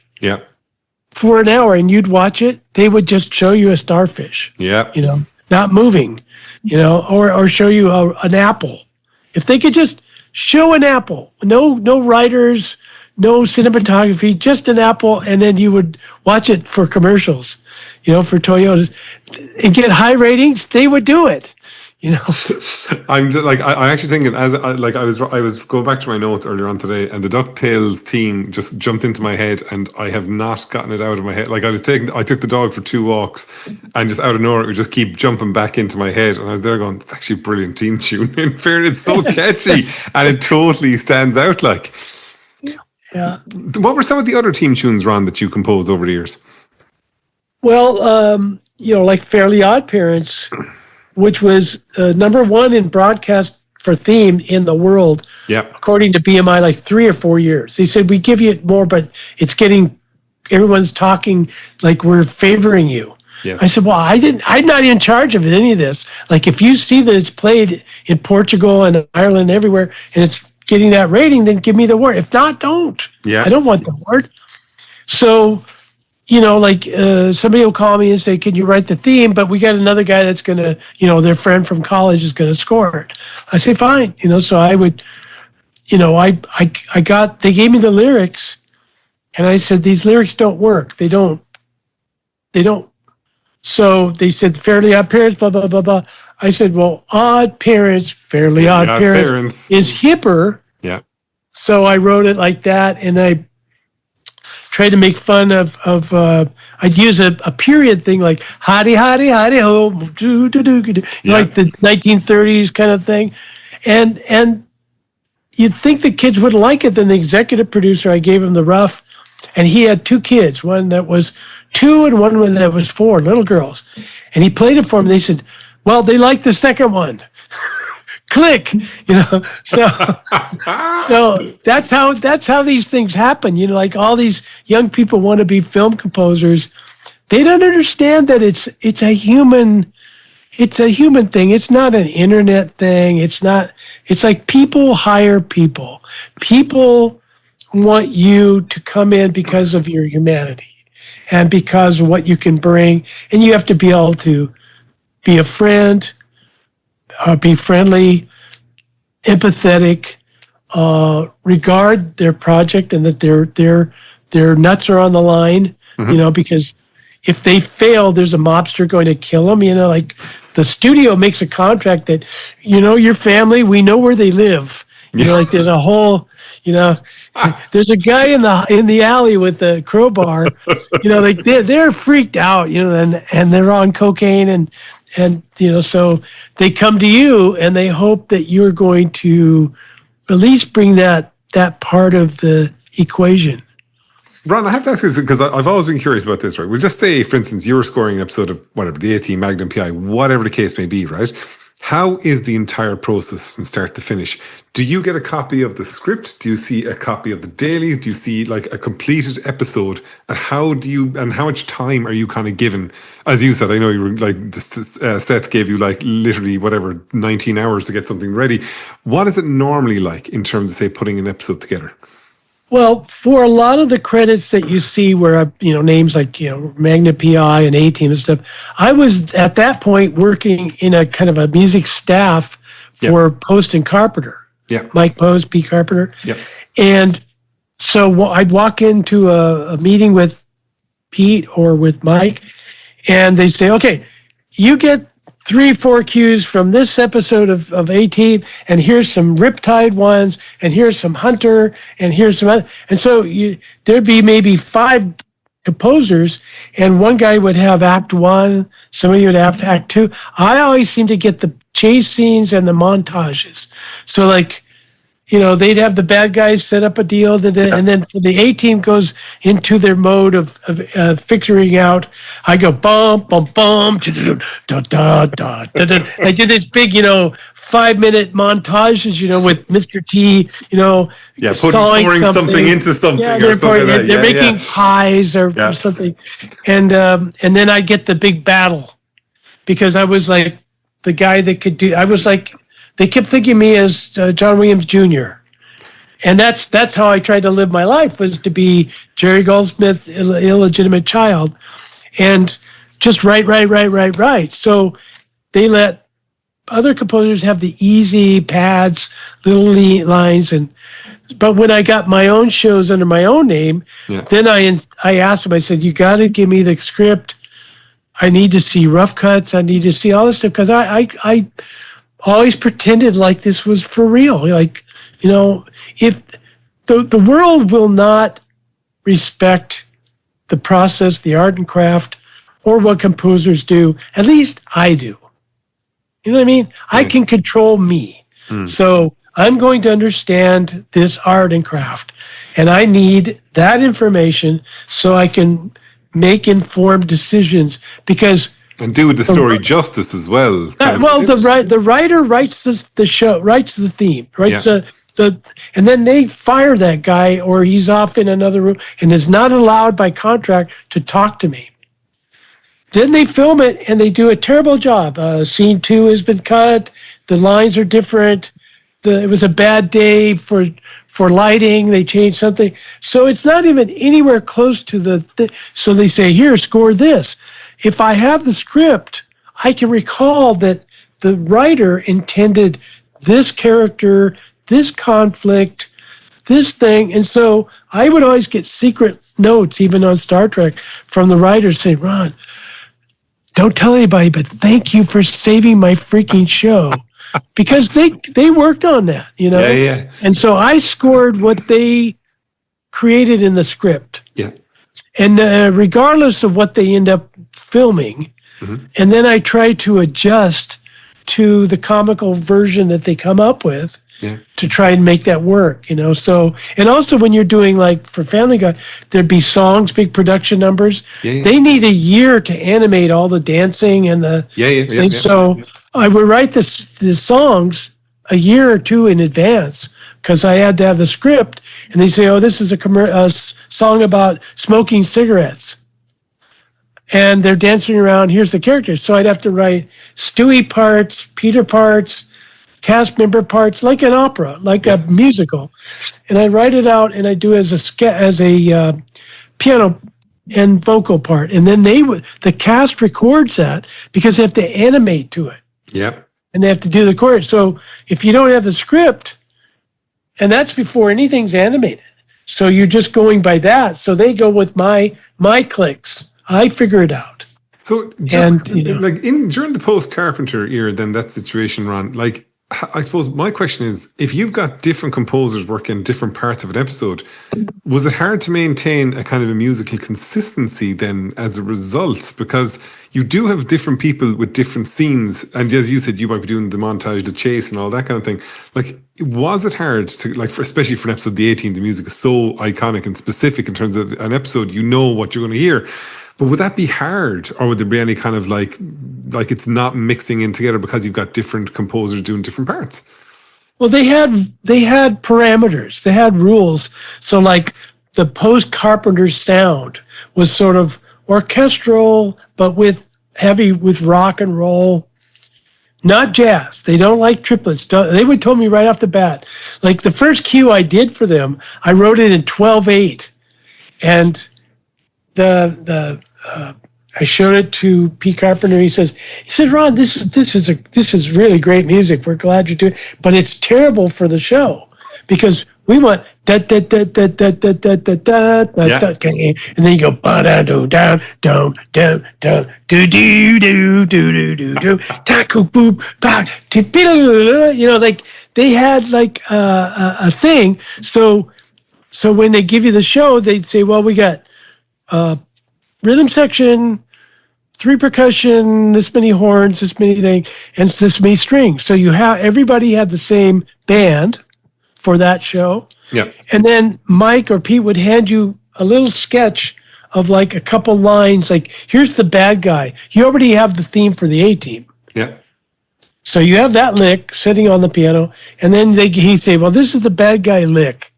for an hour and you'd watch it. They would just show you a starfish, not moving, or show you an apple. If they could just show an apple, no writers, no cinematography, just an apple, and then you would watch it for commercials, for Toyotas and get high ratings, they would do it. I'm just, like, I actually thinking I was going back to my notes earlier on today, and the DuckTales theme just jumped into my head, and I have not gotten it out of my head. Like I took the dog for 2 walks, and just out of nowhere it would just keep jumping back into my head, and I was there going, "It's actually a brilliant theme tune." In fairness, it's so catchy, and it totally stands out. Like, yeah. What were some of the other theme tunes, Ron, that you composed over the years? Well, like Fairly OddParents, which was number 1 in broadcast for theme in the world, according to BMI, like 3 or 4 years. They said, "We give you more, but everyone's talking like we're favoring you." Yes. I said, "Well, I'm not in charge of any of this. Like, if you see that it's played in Portugal and Ireland, everywhere, and it's getting that rating, then give me the award. If not, don't. Yeah. I don't want the award." So, somebody will call me and say, "Can you write the theme? But we got another guy that's going to, their friend from college is going to score it." I say, "Fine." So I would, they gave me the lyrics and I said, "These lyrics don't work. They don't. So they said, "Fairly Odd Parents, blah, blah, blah, blah." I said, "Well, Odd Parents, Fairly Odd Parents is hipper." Yeah. So I wrote it like that, and I tried to make fun of I'd use a period thing like hotty, hotty, hotty, ho, do, do, do, do, like the 1930s kind of thing. And you'd think the kids wouldn't like it. Then the executive producer, I gave him the rough, and he had 2 kids, one that was 2 and one that was 4, little girls. And he played it for them. They said, "Well, they like the second one." Click, so that's how these things happen. Like all these young people want to be film composers. They don't understand that it's a human it's a human thing. It's not an internet thing. It's like people hire people. People want you to come in because of your humanity and because of what you can bring. And you have to be able to be a friend, be friendly, empathetic, regard their project and that their nuts are on the line, because if they fail, there's a mobster going to kill them. Like the studio makes a contract that, your family, we know where they live. Like there's a whole, there's a guy in the alley with the crowbar. Like they're freaked out. And they're on cocaine and so they come to you and they hope that you're going to at least bring that part of the equation. Ron, I have to ask this because I've always been curious about this, right? We'll just say, for instance, you were scoring an episode of whatever, the AT Magnum P.I, whatever the case may be, right? How is the entire process from start to finish? Do you get a copy of the script? Do you see a copy of the dailies? Do you see like a completed episode? And how much time are you kind of given? As you said, I know you were like, Seth gave you like literally whatever, 19 hours to get something ready. What is it normally like in terms of, say, putting an episode together? Well, for a lot of the credits that you see where, names like, Magnum P.I. and A-Team and stuff, I was at that point working in a kind of a music staff for Post and Carpenter. Yeah. Mike Post, P. Carpenter. Yeah. And so I'd walk into a meeting with Pete or with Mike, and they'd say, okay, you get 3-4 cues from this episode of A-Team, and here's some Riptide ones, and here's some Hunter, and here's some other. And so there'd be maybe 5 composers, and one guy would have Act 1, somebody would have Act 2. I always seem to get the chase scenes and the montages. So like, they'd have the bad guys set up a deal, and then for the A-Team goes into their mode of figuring out. I go bum bum bum da da da da da. I do this big 5-minute montages with Mr. T pouring something into something, or something like that. They're making pies or something, and then I get the big battle because I was like the guy that could do. I was like. They kept thinking of me as John Williams Jr. And that's how I tried to live my life, was to be Jerry Goldsmith's illegitimate child and just write. So they let other composers have the easy pads, little lines. But when I got my own shows under my own name, then I asked them, I said, you got to give me the script. I need to see rough cuts. I need to see all this stuff because I always pretended like this was for real. Like, if the world will not respect the process, the art and craft, or what composers do, at least I do. You know what I mean? I can control me. So I'm going to understand this art and craft, and I need that information so I can make informed decisions because and do the story justice as well. The writer writes the show, writes the theme, writes and then they fire that guy or he's off in another room and is not allowed by contract to talk to me. Then they film it and they do a terrible job. Scene 2 has been cut. The lines are different. It was a bad day for lighting. They changed something. So it's not even anywhere close to so they say, here, score this. If I have the script, I can recall that the writer intended this character, this conflict, this thing. And so I would always get secret notes, even on Star Trek, from the writers saying, Ron, don't tell anybody, but thank you for saving my freaking show. Because they worked on that, Yeah. And so I scored what they created in the script. Yeah. And regardless of what they end up filming, and then I try to adjust to the comical version that they come up with to try and make that work, So, and also when you're doing like for Family Guy, there'd be songs, big production numbers. They need a year to animate all the dancing and the things. So I would write the songs a year or two in advance because I had to have the script. And they say, oh, this is a song about smoking cigarettes. and they're dancing around. Here's the characters. So I'd have to write Stewie parts, Peter parts, cast member parts, like an opera, like a musical. And I write it out, and I do as a piano and vocal part. And then the cast records that because they have to animate to it. Yeah. And they have to do the chorus. So if you don't have the script, and that's before anything's animated. So you're just going by that. So they go with my clicks. I figure it out. So just, during the post-Carpenter era, then that situation, Ron, like, I suppose my question is, if you've got different composers working different parts of an episode, was it hard to maintain a kind of a musical consistency then as a result? Because you do have different people with different scenes. And as you said, you might be doing the montage, the chase and all that kind of thing. Like, was it hard to, like, especially for an episode, the 18, the music is so iconic and specific in terms of an episode, you know what you're going to hear. But would that be hard, or would there be any kind of like it's not mixing in together because you've got different composers doing different parts? Well, they had parameters, they had rules. So like the post-Carpenter sound was sort of orchestral, but with rock and roll, not jazz. They don't like triplets. They would tell me right off the bat. Like the first cue I did for them, I wrote it in 12/8, and I showed it to P. Carpenter. He said, Ron, this is really great music. We're glad you do it, but it's terrible for the show because we want da da da da da da da da da da, and then you go ba da do down do do do do do do do do do taco boop ba, like they had like a thing. So when they give you the show, they'd say, well, we got rhythm section, 3 percussion, this many horns, this many thing, and this many strings. So everybody had the same band for that show. Yeah. And then Mike or Pete would hand you a little sketch of like a couple lines, like, here's the bad guy. You already have the theme for the A-Team. Yeah. So you have that lick sitting on the piano, and then he'd say, well, this is the bad guy lick.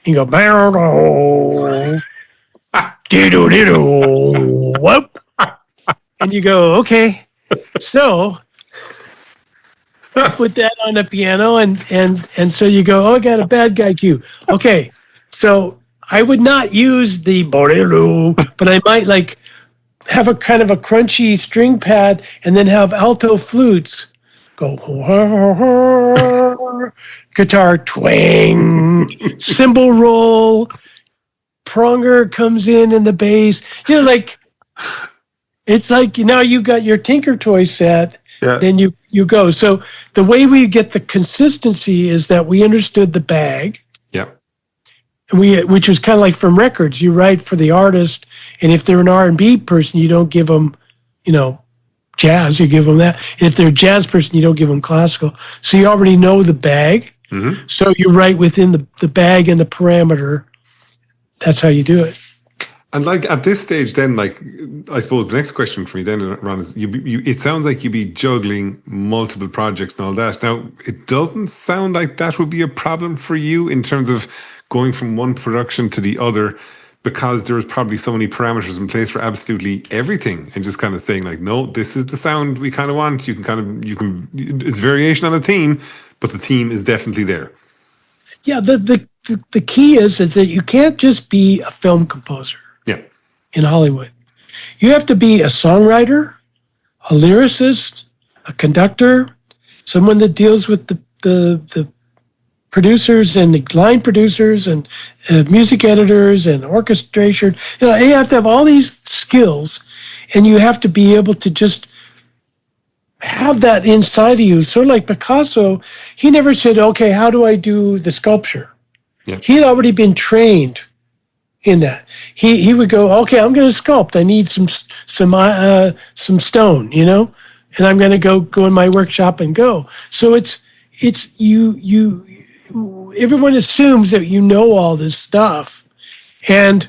You go, whoop. And you go, okay. So I put that on the piano, and so you go, oh, I got a bad guy cue. Okay. So I would not use the bolero, but I might like have a kind of a crunchy string pad and then have alto flutes go, guitar twang, cymbal roll, pronger comes in the bass. Like, it's like now you got your Tinker Toy set, then you go. So the way we get the consistency is that we understood the bag. Yeah. Which was kind of like from records. You write for the artist, and if they're an R&B person, you don't give them, jazz, you give them that. And if they're a jazz person, you don't give them classical. So you already know the bag. Mm-hmm. So you write within the bag and the parameter. That's how you do it. And like at this stage, then, like, I suppose the next question for me then, Ron, is it sounds like you'd be juggling multiple projects and all that. Now, it doesn't sound like that would be a problem for you in terms of going from one production to the other, because there's probably so many parameters in place for absolutely everything, and just kind of saying like, no, this is the sound we kind of want. It's variation on a theme, but the theme is definitely there. Yeah. The key is that you can't just be a film composer. Yeah. In Hollywood, you have to be a songwriter, a lyricist, a conductor, someone that deals with the producers and the line producers and music editors and orchestration. You have to have all these skills, and you have to be able to just have that inside of you. Sort of like Picasso, he never said, okay, how do I do the sculpture? Yeah. He had already been trained in that. He would go, okay, I'm going to sculpt. I need some stone, and I'm going to go in my workshop and go. So it's you. Everyone assumes that you know all this stuff, and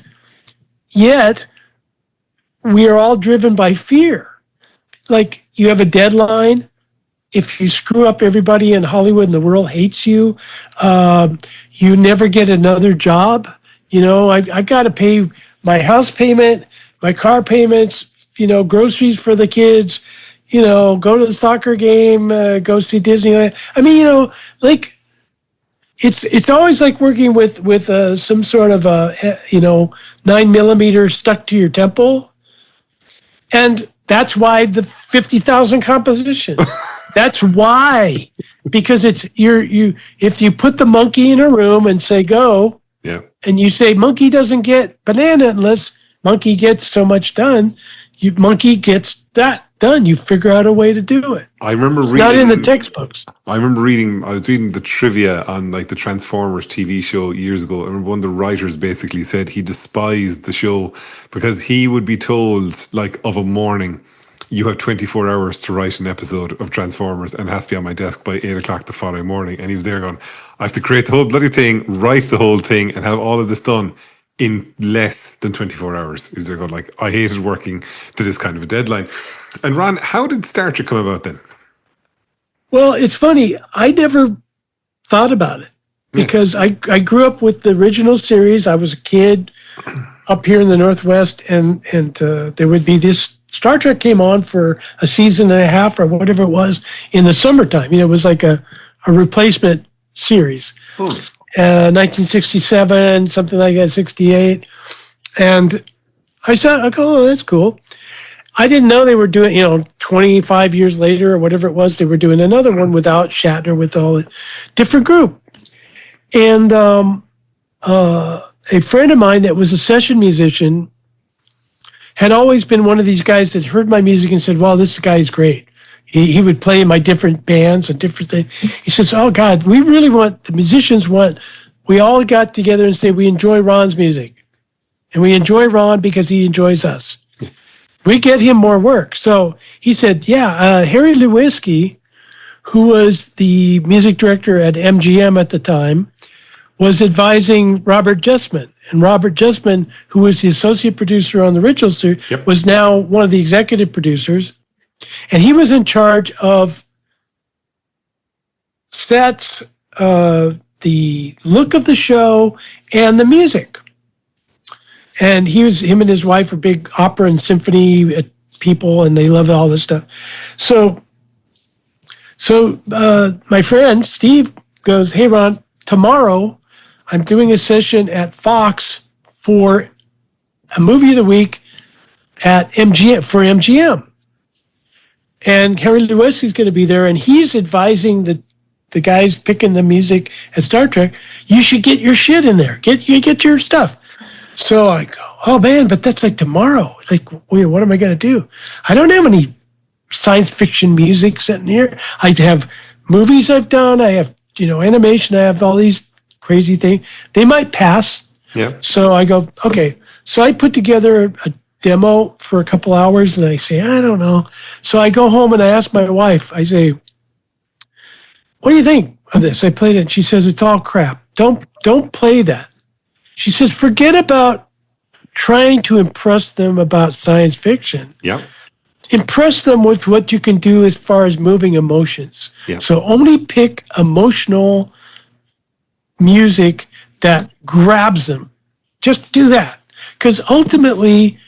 yet we are all driven by fear. Like, you have a deadline. If you screw up, everybody in Hollywood and the world hates you. You never get another job. I've got to pay my house payment, my car payments, groceries for the kids, go to the soccer game, go see Disneyland. I mean, like it's always like working with some sort of 9mm stuck to your temple. And that's why the 50,000 compositions. That's why, because it's if you put the monkey in a room and say go, yeah, and you say monkey doesn't get banana unless monkey gets so much done, monkey gets that done. You figure out a way to do it. I remember it's reading, not in the textbooks. I was reading the trivia on like the Transformers TV show years ago. I remember one of the writers basically said he despised the show because he would be told like of a morning, you have 24 hours to write an episode of Transformers and it has to be on my desk by 8 o'clock the following morning. And he was there going, I have to create the whole bloody thing, write the whole thing and have all of this done in less than 24 hours. Is there going like, I hated working to this kind of a deadline. And Ron, how did Star Trek come about then? Well, it's funny. I never thought about it because I grew up with the original series. I was a kid up here in the Northwest and there would be this Star Trek came on for a season and a half or whatever it was in the summertime. It was like a replacement series. 1967, something like that, 68. And I said, oh, that's cool. I didn't know they were doing, 25 years later or whatever it was, they were doing another one without Shatner, with all a different group. And a friend of mine that was a session musician had always been one of these guys that heard my music and said, wow, this guy's great. He would play in my different bands and different things. He says, oh, God, we really we all got together and say, we enjoy Ron's music. And we enjoy Ron because he enjoys us. We get him more work. So he said, Harry Lewinsky, who was the music director at MGM at the time, was advising Robert Justman. And Robert Justman, who was the associate producer on the original series, was now one of the executive producers. And he was in charge of sets, the look of the show, and the music. And him and his wife are big opera and symphony people, and they love all this stuff. So my friend Steve goes, hey, Ron, tomorrow I'm doing a session at Fox for a movie of the week at MGM for MGM. And Harry Lewinsky's going to be there, and he's advising the guys picking the music at Star Trek, you should get your shit in there. Get your stuff. So I go, oh, man, but that's like tomorrow. Like, what am I going to do? I don't have any science fiction music sitting here. I have movies I've done. I have, animation. I have all these crazy things. They might pass. Yeah. So I go, okay. So I put together a demo for a couple hours and I say, I don't know. So I go home and I ask my wife, I say, what do you think of this? I played it and she says, it's all crap. Don't play that. She says, forget about trying to impress them about science fiction. Yeah. Impress them with what you can do as far as moving emotions. Yeah. So only pick emotional music that grabs them. Just do that. Because ultimately,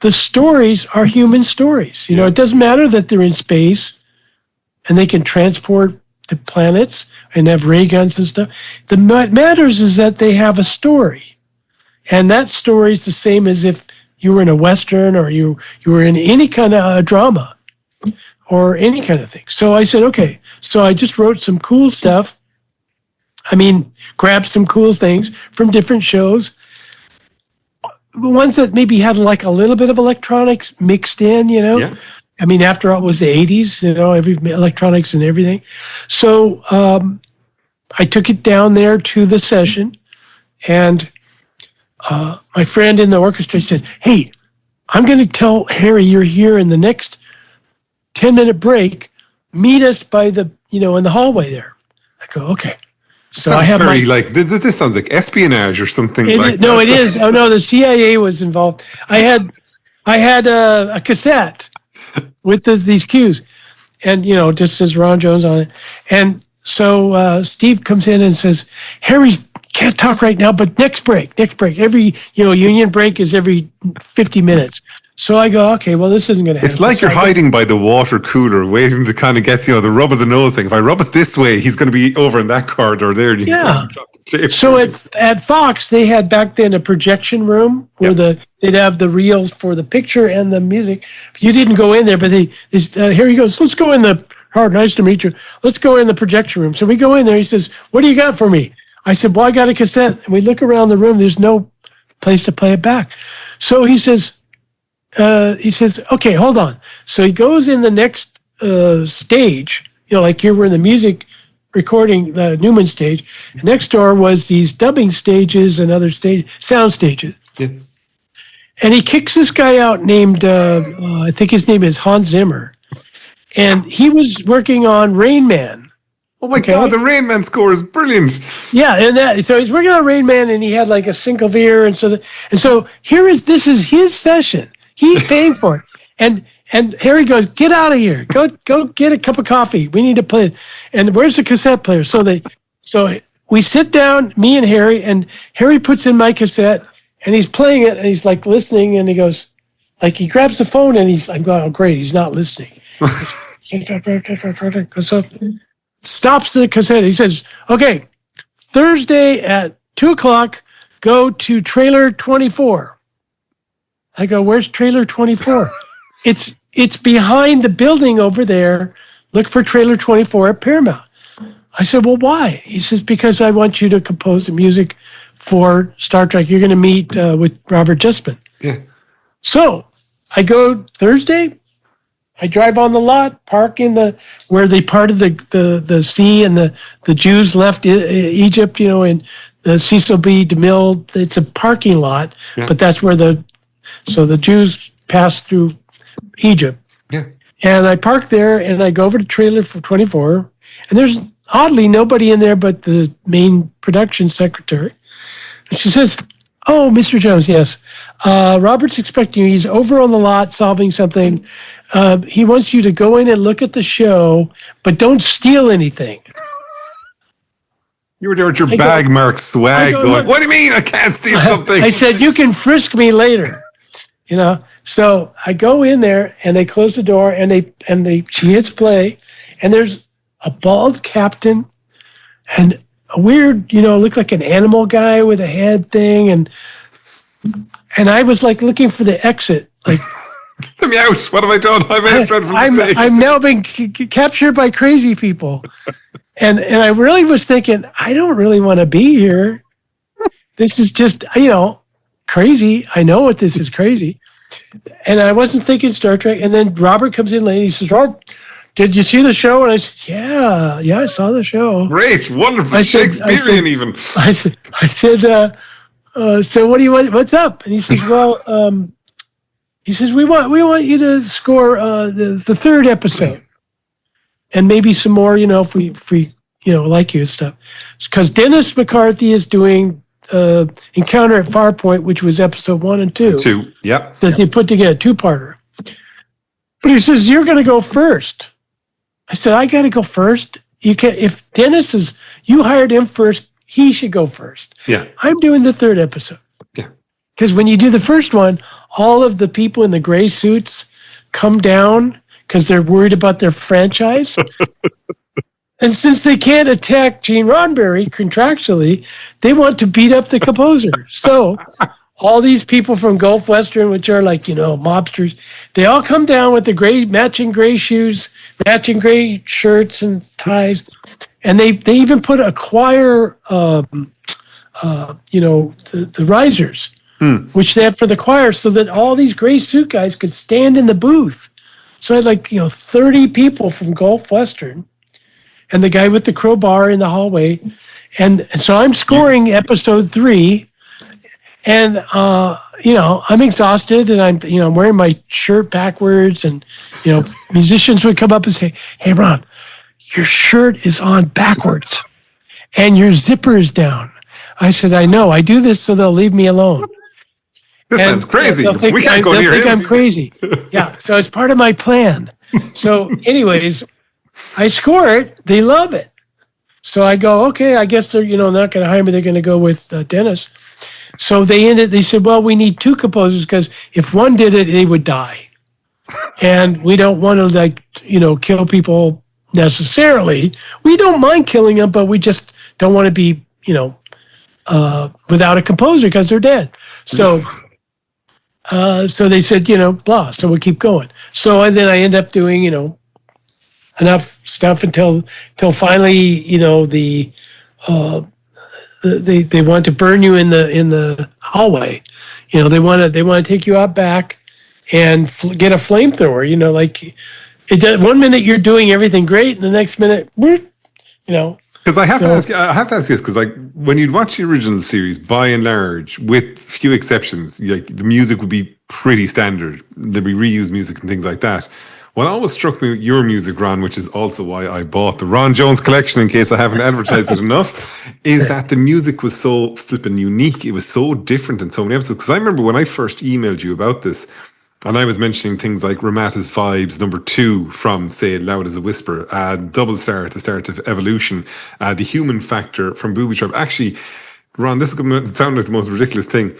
the stories are human stories. It doesn't matter that they're in space and they can transport to planets and have ray guns and stuff. What matters is that they have a story. And that story is the same as if you were in a Western or you were in any kind of drama or any kind of thing. So I said, okay. So I just wrote some cool stuff. Grabbed some cool things from different shows. Ones that maybe had like a little bit of electronics mixed in, Yeah. After all, it was the 80s, every electronics and everything. So I took it down there to the session, and my friend in the orchestra said, hey, I'm going to tell Harry you're here in the next 10-minute break. Meet us by the, in the hallway there. I go, okay. So I have this sounds like espionage or something like that. No, it is. Oh no, the CIA was involved. I had a cassette with these cues, and just says Ron Jones on it. And so Steve comes in and says, Harry can't talk right now, but next break. Every union break is every 50 minutes. So I go, okay, well, this isn't going to happen. It's like So you're hiding by the water cooler, waiting to kind of get, the rub of the nose thing. If I rub it this way, he's going to be over in that corridor there. And you Yeah. drop the tape. So at Fox, they had back then a projection room where they'd have the reels for the picture and the music. You didn't go in there, but here he goes, let's go in the, Howard, nice to meet you. Let's go in the projection room. So we go in there. He says, what do you got for me? I said, well, I got a cassette. And we look around the room. There's no place to play it back. So he says, okay, hold on. So he goes in the next stage, like here we're in the music recording, the Newman stage. And next door was these dubbing stages and other sound stages. Yeah. And he kicks this guy out named, I think his name is Hans Zimmer. And he was working on Rain Man. Oh my God, the Rain Man score is brilliant. Yeah, and so he's working on Rain Man, and he had like a Synclavier, and so this is his session. He's paying for it, and Harry goes, "Get out of here! Go get a cup of coffee. We need to play it." And where's the cassette player? So we sit down, me and Harry puts in my cassette, and he's playing it, and he's like listening, and he goes, like he grabs the phone, and I'm going, "Oh great, he's not listening." So stops the cassette. He says, "Okay, Thursday at 2:00, go to trailer 24." I go, "Where's trailer 24?" It's behind the building over there. Look for trailer 24 at Paramount. I said, "Well, why?" He says, "Because I want you to compose the music for Star Trek. You're going to meet with Robert Justman." Yeah. So I go Thursday. I drive on the lot, park in where they parted the sea, and the Jews left Egypt, in the Cecil B. DeMille. It's a parking lot, but that's where the Jews passed through Egypt. Yeah. And I park there, and I go over to trailer for 24, and there's oddly nobody in there but the main production secretary. And she says, "Oh, Mr. Jones, yes. Robert's expecting you. He's over on the lot solving something. He wants you to go in and look at the show, but don't steal anything." You were there with your bag marked swag going, "What do you mean I can't steal something?" I said, "You can frisk me later." So I go in there, and they close the door, and she hits play, and there's a bald captain and a weird, looked like an animal guy with a head thing, and I was like looking for the exit, like, let me out. What have I done? I made a dreadful mistake. I'm now being captured by crazy people. And I really was thinking, I don't really want to be here. This is just, crazy. I know what this is crazy. And I wasn't thinking Star Trek. And then Robert comes in late. And he says, "Robert, did you see the show?" And I said, yeah, I saw the show. Great, wonderful, Shakespearean even. I said, so what do you want? What's up? And he says, well, he says, we want you to score the third episode, and maybe some more, if we like you and stuff, because Dennis McCarthy is doing Encounter at Farpoint, which was episode 1 and 2. 2, yep. That they put together, 2-parter. But he says, "You're going to go first." I said, "I got to go first. You can't. If Dennis you hired him first, he should go first. Yeah. I'm doing the third episode." Yeah. Because when you do the first one, all of the people in the gray suits come down because they're worried about their franchise. And since they can't attack Gene Roddenberry contractually, they want to beat up the composer. So all these people from Gulf Western, which are like, mobsters, they all come down with the matching gray shoes, matching gray shirts and ties. And they even put a choir, the risers, which they have for the choir, so that all these gray suit guys could stand in the booth. So I had 30 people from Gulf Western, and the guy with the crowbar in the hallway. And so I'm scoring episode 3, and, I'm exhausted, and I'm wearing my shirt backwards, and, musicians would come up and say, "Hey, Ron, your shirt is on backwards and your zipper is down." I said, "I know. I do this so they'll leave me alone." This man's crazy. We can't go near him. I'm crazy. Yeah. So it's part of my plan. So anyways, I score it. They love it. So I go, okay, I guess they're, not going to hire me. They're going to go with Dennis. So they said, well, we need two composers because if one did it, they would die. And we don't want to kill people necessarily. We don't mind killing them, but we just don't want to be, without a composer because they're dead. So, so they said, blah, so we'll keep going. So, and then I end up doing, enough stuff until finally, they want to burn you in the hallway. They want to take you out back and get a flamethrower. It does, one minute you're doing everything great, and the next minute, Because I have to ask this, because when you'd watch the original series, by and large, with few exceptions, the music would be pretty standard. There'd be reused music and things like that. What always struck me with your music, Ron, which is also why I bought the Ron Jones collection, in case I haven't advertised it enough, is that the music was so flippin' unique. It was so different in so many episodes. Because I remember when I first emailed you about this, and I was mentioning things like Ramata's Vibes, number 2 from, say, Loud as a Whisper, Double Star at the start of Evolution, The Human Factor from Booby Trap. Actually, Ron, this is going to sound like the most ridiculous thing.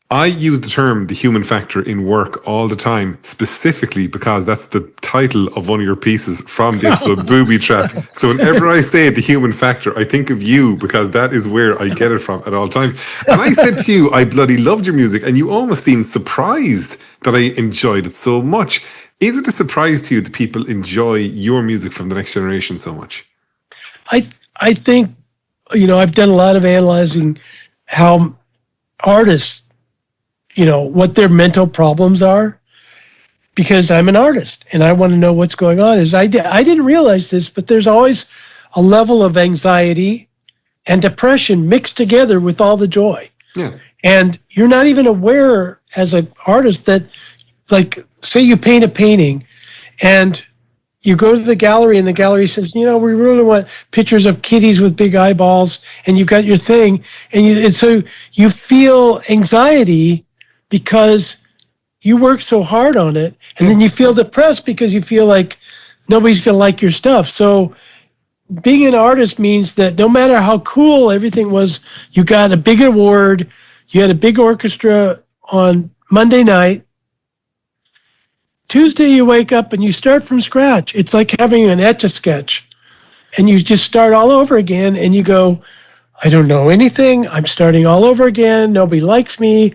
I use the term the human factor in work all the time, specifically because that's the title of one of your pieces from the episode Booby Trap. So whenever I say the human factor, I think of you because that is where I get it from at all times. And I said to you, I bloody loved your music, and you almost seemed surprised that I enjoyed it so much. Is it a surprise to you that people enjoy your music from the next generation so much? I think, I've done a lot of analyzing how artists, what their mental problems are, because I'm an artist and I want to know what's going on. I didn't realize this, but there's always a level of anxiety and depression mixed together with all the joy. Yeah. And you're not even aware as an artist that, say you paint a painting and you go to the gallery and the gallery says, we really want pictures of kitties with big eyeballs, and you've got your thing. And so you feel anxiety because you work so hard on it, and then you feel depressed because you feel like nobody's going to like your stuff. So being an artist means that no matter how cool everything was, you got a big award, you had a big orchestra on Monday night. Tuesday you wake up and you start from scratch. It's like having an Etch-a-Sketch, and you just start all over again, and you go, I don't know anything. I'm starting all over again. Nobody likes me.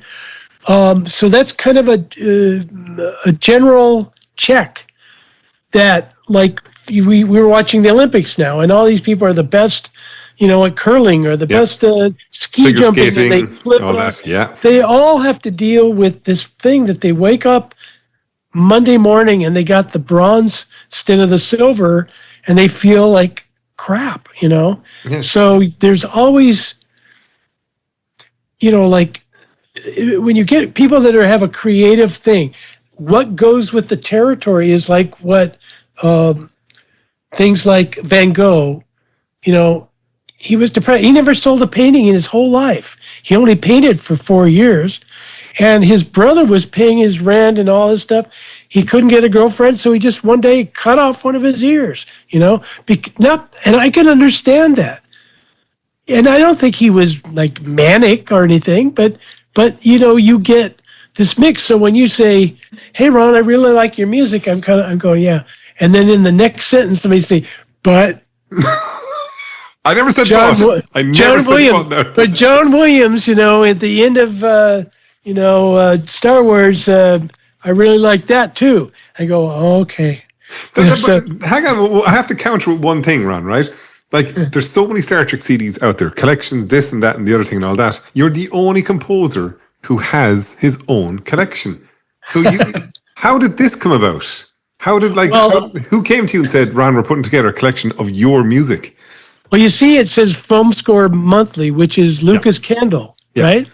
So that's kind of a general check that, we were watching the Olympics now, and all these people are the best, at curling, or the best ski figure jumping, skating, and they flip all up. that, yeah. They all have to deal with this thing that they wake up Monday morning and they got the bronze instead of the silver, and they feel like crap, Yeah. So there's always, when you get people that have a creative thing, what goes with the territory is like what things like Van Gogh, he was depressed. He never sold a painting in his whole life. He only painted for 4 years, and his brother was paying his rent and all this stuff. He couldn't get a girlfriend, so he just one day cut off one of his ears, and I can understand that. And I don't think he was manic or anything, but you get this mix. So when you say, "Hey, Ron, I really like your music," I'm going, yeah. And then in the next sentence, somebody say, "But." I never said John Williams, no. But John Williams, at the end of Star Wars, I really like that too. I go, okay. But hang on, I have to counter with one thing, Ron, right? There's so many Star Trek CDs out there, collections, this and that and the other thing and all that. You're the only composer who has his own collection. So how did this come about? Who came to you and said, Ron, we're putting together a collection of your music? Well, you see, it says Film Score Monthly, which is Lucas Kendall, right?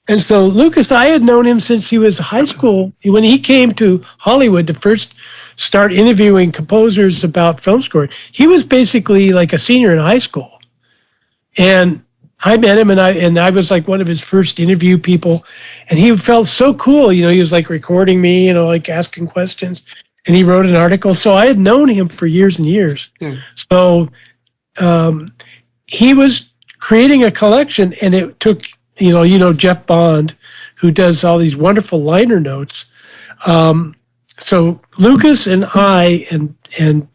And so Lucas, I had known him since he was high school. When he came to Hollywood to first start interviewing composers about film score, he was basically like a senior in high school. And I met him, and I was like one of his first interview people. And he felt so cool. He was recording me, asking questions. And he wrote an article. So I had known him for years and years. Yeah. So he was creating a collection, and it Jeff Bond, who does all these wonderful liner notes. So Lucas and I and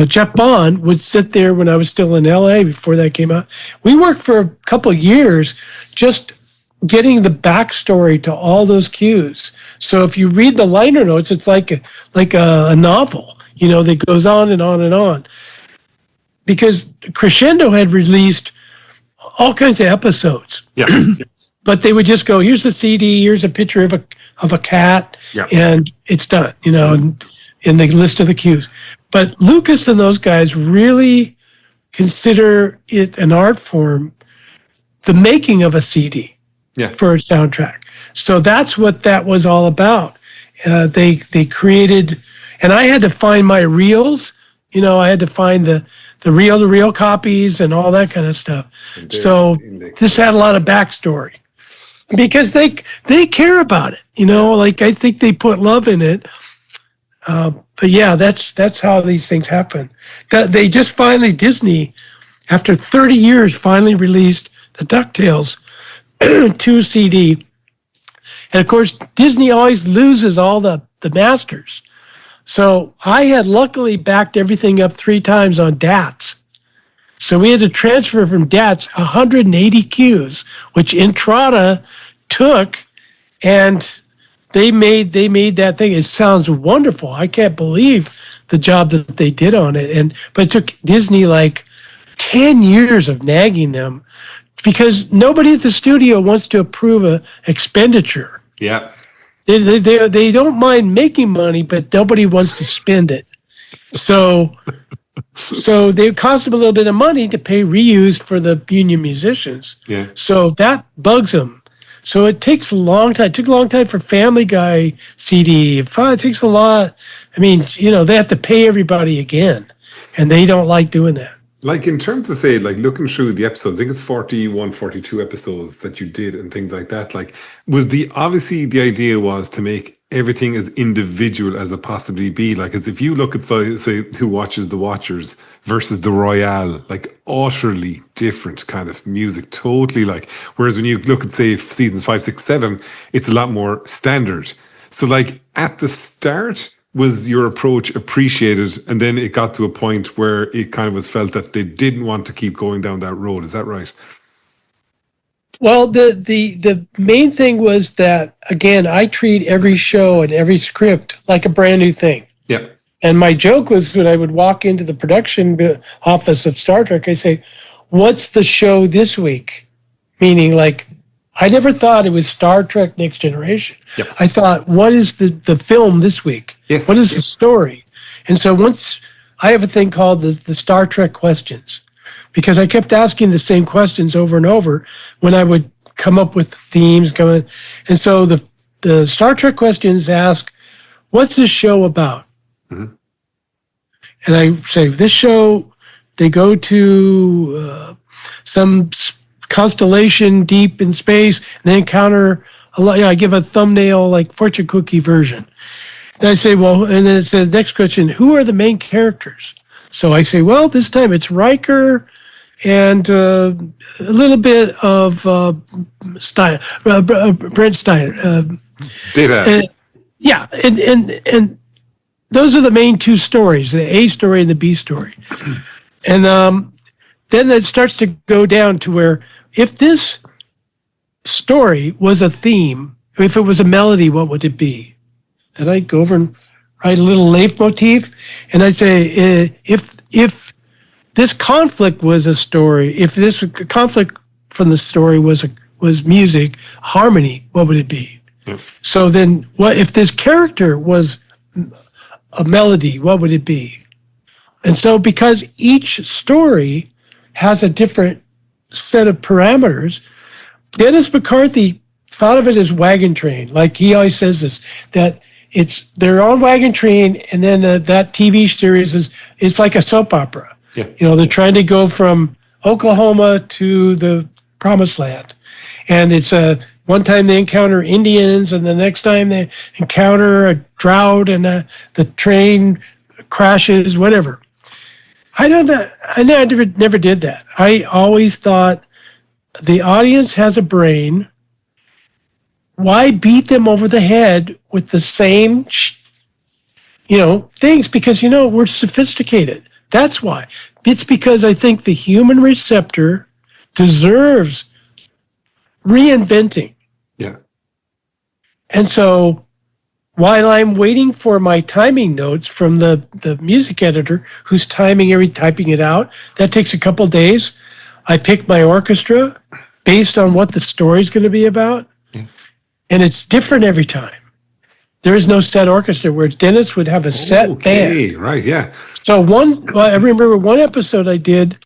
Jeff Bond would sit there when I was still in LA before that came out. We worked for a couple of years just getting the backstory to all those cues. So if you read the liner notes, it's like a novel, that goes on and on and on. Because Crescendo had released all kinds of episodes. Yeah. But they would just go, here's the CD, here's a picture of a cat, and it's done, in the list of the cues. But Lucas and those guys really consider it an art form, the making of a CD for a soundtrack. So that's what that was all about. They created, and I had to find my reels. I had to find the reel-to-reel copies and all that kind of stuff. So this had a lot of backstory because they care about it. I think they put love in it. But yeah, that's how these things happen. They just finally, Disney, after 30 years, finally released the DuckTales 2 CD. And of course, Disney always loses all the masters. So I had luckily backed everything up 3 times on DATs. So we had to transfer from DATs 180 cues, which Entrada took, and they made that thing. It sounds wonderful. I can't believe the job that they did on it. But it took Disney like 10 years of nagging them because nobody at the studio wants to approve an expenditure. Yeah. They don't mind making money, but nobody wants to spend it. So they cost them a little bit of money to pay reuse for the union musicians. Yeah. So that bugs them. So it takes a long time. It took a long time for Family Guy CD. It takes a lot. I mean, they have to pay everybody again, and they don't like doing that. Like in terms of, say, like looking through the episodes, I think it's 41, 42 episodes that you did and things like that. Like, obviously the idea was to make everything as individual as it possibly be. Like, as if you look at, say, Who Watches the Watchers versus the Royale, like utterly different kind of music, totally like, whereas when you look at, say, seasons 5, 6, 7, it's a lot more standard. So like at the start, was your approach appreciated, and then it got to a point where it kind of was felt that they didn't want to keep going down that road? Is that right? Well, the main thing was that, again, I treat every show and every script like a brand new thing. Yeah. And my joke was when I would walk into the production office of Star Trek, I say, what's the show this week? Meaning, like, I never thought it was Star Trek Next Generation. Yep. I thought, what is the film this week? Yes. What is the story? And so once I have a thing called the Star Trek questions, because I kept asking the same questions over and over when I would come up with themes. And so the Star Trek questions ask, what's this show about? Mm-hmm. And I say, this show, they go to some constellation deep in space, and they encounter a lot. I give a thumbnail, like fortune cookie version. Then I say, well, and then it says, next question, who are the main characters? So I say, well, this time it's Riker and a little bit of Brent Steiner. Data. And those are the main 2 stories, the A story and the B story. And then it starts to go down to where if this story was a theme, if it was a melody, what would it be? And I'd go over and write a little leitmotif, and I'd say, if this conflict was a story, if this conflict from the story was music, harmony, what would it be? Yep. So then, what if this character was a melody, what would it be? And so because each story has a different set of parameters, Dennis McCarthy thought of it as wagon train. Like he always says this, that they're on wagon train, and then that TV series it's like a soap opera. Yeah. They're trying to go from Oklahoma to the Promised Land. And it's one time they encounter Indians, and the next time they encounter a drought, and the train crashes, whatever. I don't know. I never did that. I always thought the audience has a brain. Why beat them over the head with the same, things? Because, we're sophisticated. That's why. It's because I think the human receptor deserves reinventing. Yeah. And so while I'm waiting for my timing notes from the music editor who's typing it out, that takes a couple days. I pick my orchestra based on what the story's going to be about. Yeah. And it's different every time. There is no set orchestra, whereas Dennis would have a set band. Right, yeah. So I remember one episode I did,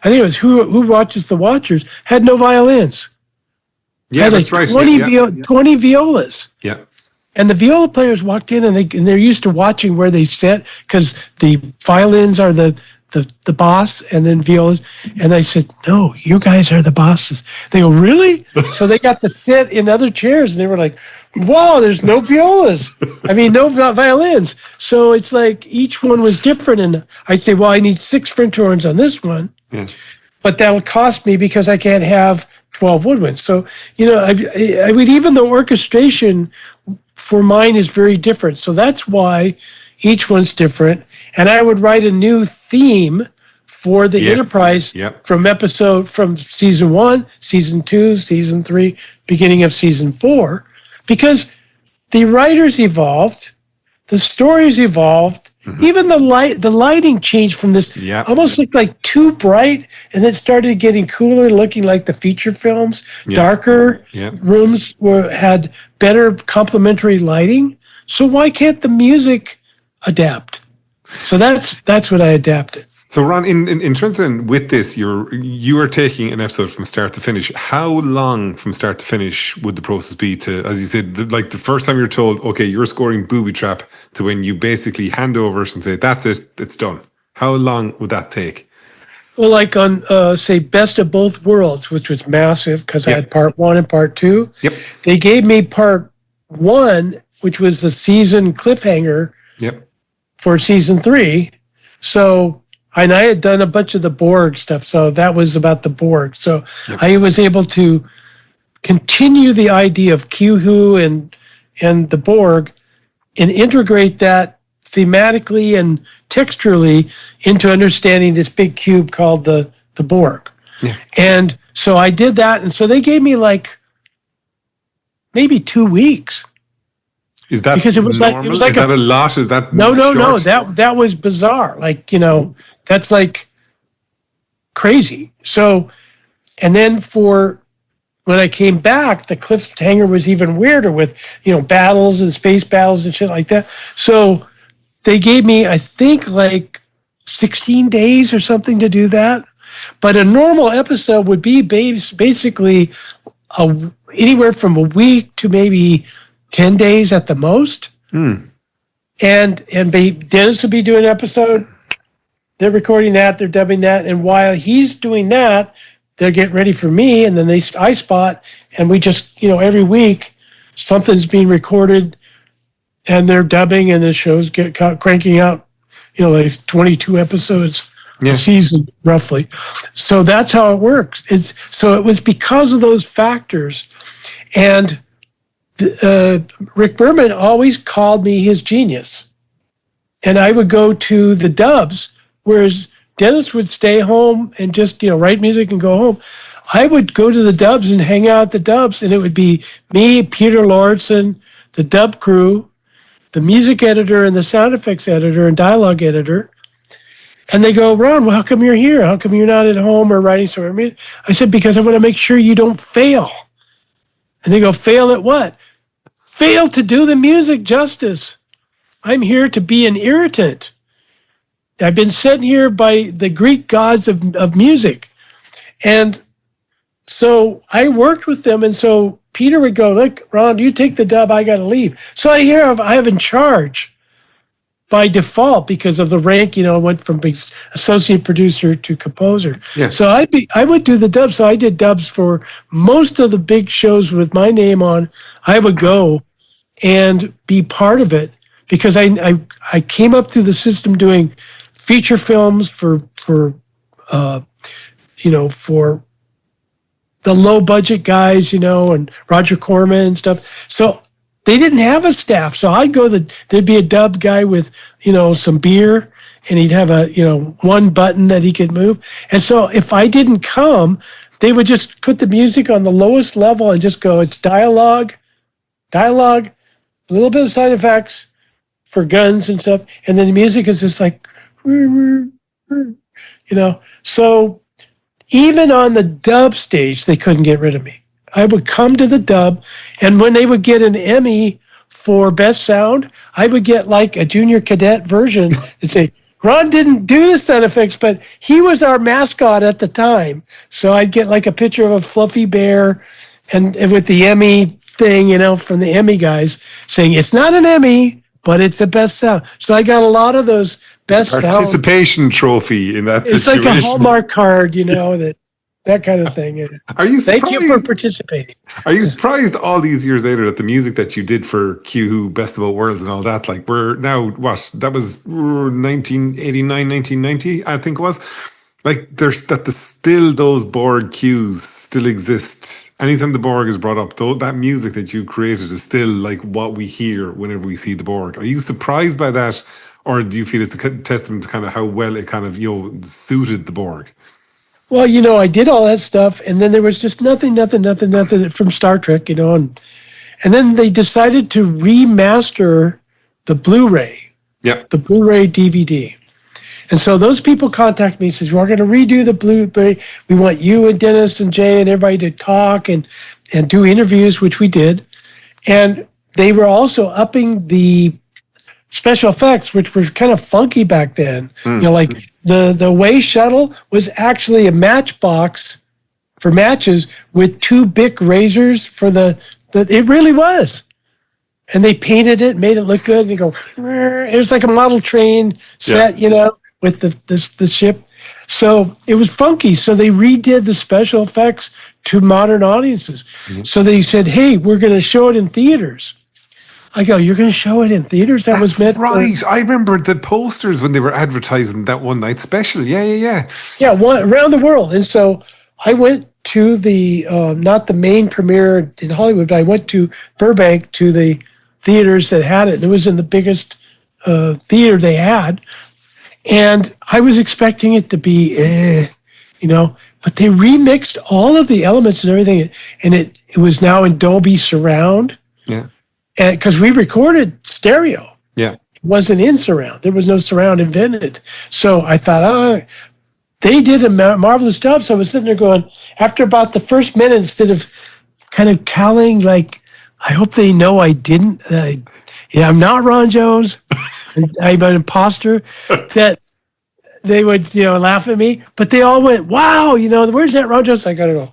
I think it was Who Watches the Watchers, had no violins. Yeah, had that's right. 20 violas. Yeah. And the viola players walked in and they're used to watching where they sit because the violins are the boss and then violas. And I said, no, you guys are the bosses. They go, really? So they got to sit in other chairs and they were like, wow, there's no violas. No violins. So it's like each one was different. And I say, well, I need 6 French horns on this one. Yeah. But that'll cost me because I can't have 12 woodwinds. So, I would, even the orchestration for mine is very different. So that's why each one's different. And I would write a new theme for the Enterprise from season 1, season 2, season 3, beginning of season 4, because the writers evolved, the stories evolved, even the lighting changed from this almost looked like too bright, and it started getting cooler, looking like the feature films. Darker rooms had better complementary lighting. So why can't the music adapt? So that's what I adapted. So Ron, in terms of with this, you are taking an episode from start to finish. How long from start to finish would the process be to, as you said, the first time you're told, okay, you're scoring booby trap, to when you basically hand over and say, that's it, it's done? How long would that take? Well, like on, say, Best of Both Worlds, which was massive because I had part 1 and part 2. Yep. They gave me part 1, which was the season cliffhanger for season 3. So... And I had done a bunch of the Borg stuff, so that was about the Borg. So I was able to continue the idea of Q-Who and the Borg and integrate that thematically and texturally into understanding this big cube called the Borg. Yeah. And so I did that, and so they gave me like maybe 2 weeks. Is that because it was normal? Is that a lot? Is that no? That was bizarre. That's like crazy. So, and then when I came back, the cliffhanger was even weirder with battles and space battles and shit like that. So they gave me, I think, like 16 days or something to do that. But a normal episode would be basically anywhere from a week to maybe 10 days at the most. And Dennis would be doing an episode. They're recording that, they're dubbing that, and while he's doing that, they're getting ready for me, and then I spot, and we just, every week something's being recorded, and they're dubbing, and the shows get cranking out, like 22 episodes a season, roughly. So that's how it works. So it was because of those factors, and Rick Berman always called me his genius, and I would go to the dubs. Whereas Dennis would stay home and just, write music and go home. I would go to the dubs and hang out at the dubs, and it would be me, Peter Lorison, the dub crew, the music editor and the sound effects editor and dialogue editor. And they go, Ron, well, how come you're here? How come you're not at home or writing somewhere? I said, because I want to make sure you don't fail. And they go, fail at what? Fail to do the music justice. I'm here to be an irritant. I've been sent here by the Greek gods of music. And so I worked with them. And so Peter would go, look, Ron, you take the dub, I got to leave. So I have in charge by default because of the rank, I went from associate producer to composer. Yeah. So I would do the dubs. So I did dubs for most of the big shows with my name on. I would go and be part of it because I came up through the system doing feature films for the low budget guys, and Roger Corman and stuff. So they didn't have a staff. So I'd go, there'd be a dub guy with, some beer, and he'd have a, one button that he could move. And so if I didn't come, they would just put the music on the lowest level and just go, it's dialogue, a little bit of sound effects for guns and stuff. And then the music is just like, So even on the dub stage, they couldn't get rid of me. I would come to the dub, and when they would get an Emmy for best sound, I would get like a junior cadet version and say, Ron didn't do the sound effects, but he was our mascot at the time. So I'd get like a picture of a fluffy bear and with the Emmy thing, from the Emmy guys saying, it's not an Emmy, but it's the best sound. So I got a lot of those best participation trophy in that it's situation. Like a Hallmark card, that kind of thing. Are you surprised? Thank you for participating. Are you surprised all these years later that the music that you did for Q Best of Both Worlds and all that, like we're now, that was 1989, 1990, I think it was. Like still those Borg cues still exist. Anytime the Borg is brought up, though, that music that you created is still like what we hear whenever we see the Borg. Are you surprised by that? Or do you feel it's a testament to kind of how well it kind of, suited the Borg? Well, I did all that stuff, and then there was just nothing from Star Trek, and then they decided to remaster the Blu-ray, the Blu-ray DVD. And so those people contact me and says, we're going to redo the Blu-ray. We want you and Dennis and Jay and everybody to talk and do interviews, which we did. And they were also upping the special effects, which were kind of funky back then. Like the Way shuttle was actually a matchbox for matches with 2 Bic razors for it really was. And they painted it, made it look good. And you go, it was like a model train set, with the ship. So it was funky. So they redid the special effects to modern audiences. So they said, hey, we're going to show it in theaters. I go, you're going to show it in theaters? That was meant right. I remember the posters when they were advertising that one night special. Yeah, around the world. And so I went to the, not the main premiere in Hollywood, but I went to Burbank to the theaters that had it. And it was in the biggest theater they had. And I was expecting it to be, but they remixed all of the elements and everything. And it was now in Dolby Surround. Yeah. And because we recorded stereo. Yeah. It wasn't in surround. There was no surround invented. So I thought, they did a marvelous job. So I was sitting there going, after about the first minute, instead of kind of cowling, like, I hope they know I didn't, I'm not Ron Jones. I'm an imposter, that they would, laugh at me. But they all went, wow, where's that Ron Jones? I got to go,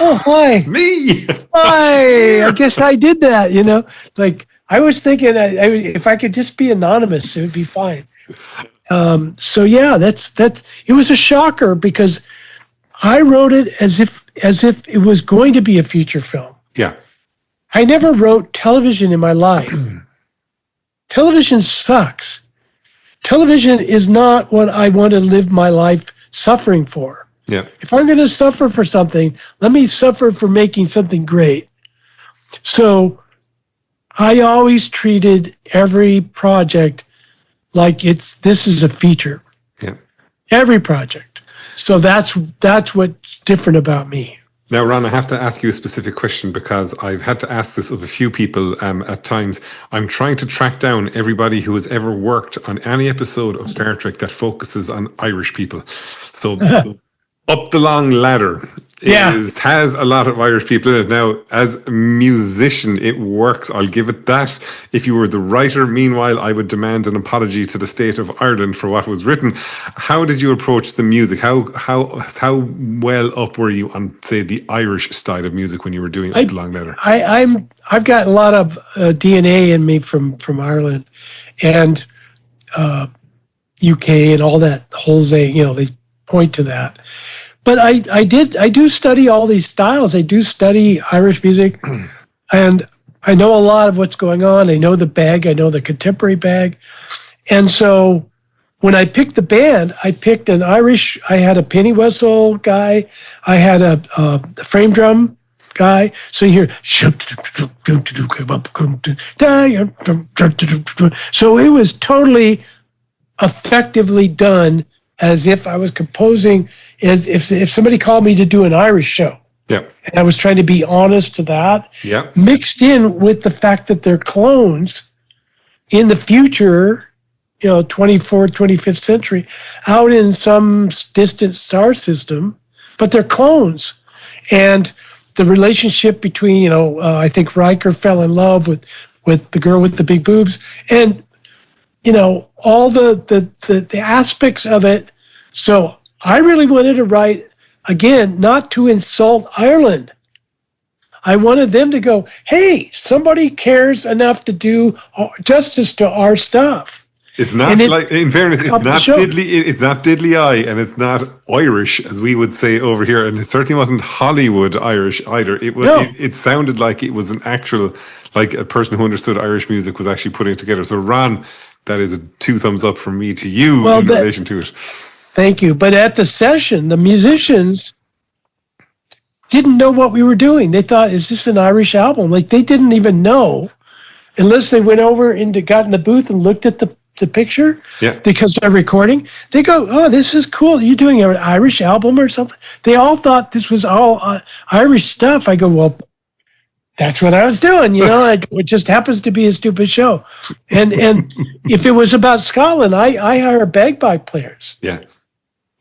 oh, hi. It's me. Hi. I guess I did that, Like, I was thinking if I could just be anonymous, it would be fine. So yeah, that's it was a shocker because I wrote it as if it was going to be a feature film. Yeah. I never wrote television in my life. Television sucks. Television is not what I want to live my life suffering for. Yeah. If I'm going to suffer for something, let me suffer for making something great. So I always treated every project like this is a feature. Yeah. Every project. So that's what's different about me. Now, Ron, I have to ask you a specific question because I've had to ask this of a few people at times. I'm trying to track down everybody who has ever worked on any episode of Star Trek that focuses on Irish people. So up the long ladder has a lot of Irish people in it. Now, as a musician, it works. I'll give it that. If you were the writer, meanwhile, I would demand an apology to the state of Ireland for what was written. How did you approach the music? How well up were you on, say, the Irish style of music when you were doing Up the Long Ladder? I've got a lot of DNA in me from Ireland and UK and all that whole thing. They point to that. But I do study all these styles. I do study Irish music, and I know a lot of what's going on. I know the bag. I know the contemporary bag. And so when I picked the band, I picked an Irish. I had a penny whistle guy. I had a frame drum guy. So you hear. So it was totally effectively done, as if I was composing, as if somebody called me to do an Irish show. Yeah. And I was trying to be honest to that. Yeah. Mixed in with the fact that they're clones in the future, 24th, 25th century, out in some distant star system, but they're clones. And the relationship between, I think Riker fell in love with the girl with the big boobs, and, all the aspects of it. So I really wanted to write, again, not to insult Ireland. I wanted them to go, hey, somebody cares enough to do justice to our stuff. It's not in fairness, it's not diddly eye, and it's not Irish, as we would say over here, and it certainly wasn't Hollywood Irish either. It was. No. It sounded like it was an actual, like a person who understood Irish music was actually putting it together. So, Ron, that is a 2 thumbs up from me to you in relation to it. Thank you. But at the session, the musicians didn't know what we were doing. They thought, is this an Irish album? Like, they didn't even know unless they went over got in the booth and looked at the picture. Yeah. Because they're recording. They go, oh, this is cool. You're doing an Irish album or something? They all thought this was all Irish stuff. I go, well, that's what I was doing. It just happens to be a stupid show. And if it was about Scotland, I hire bagpipe players. Yeah.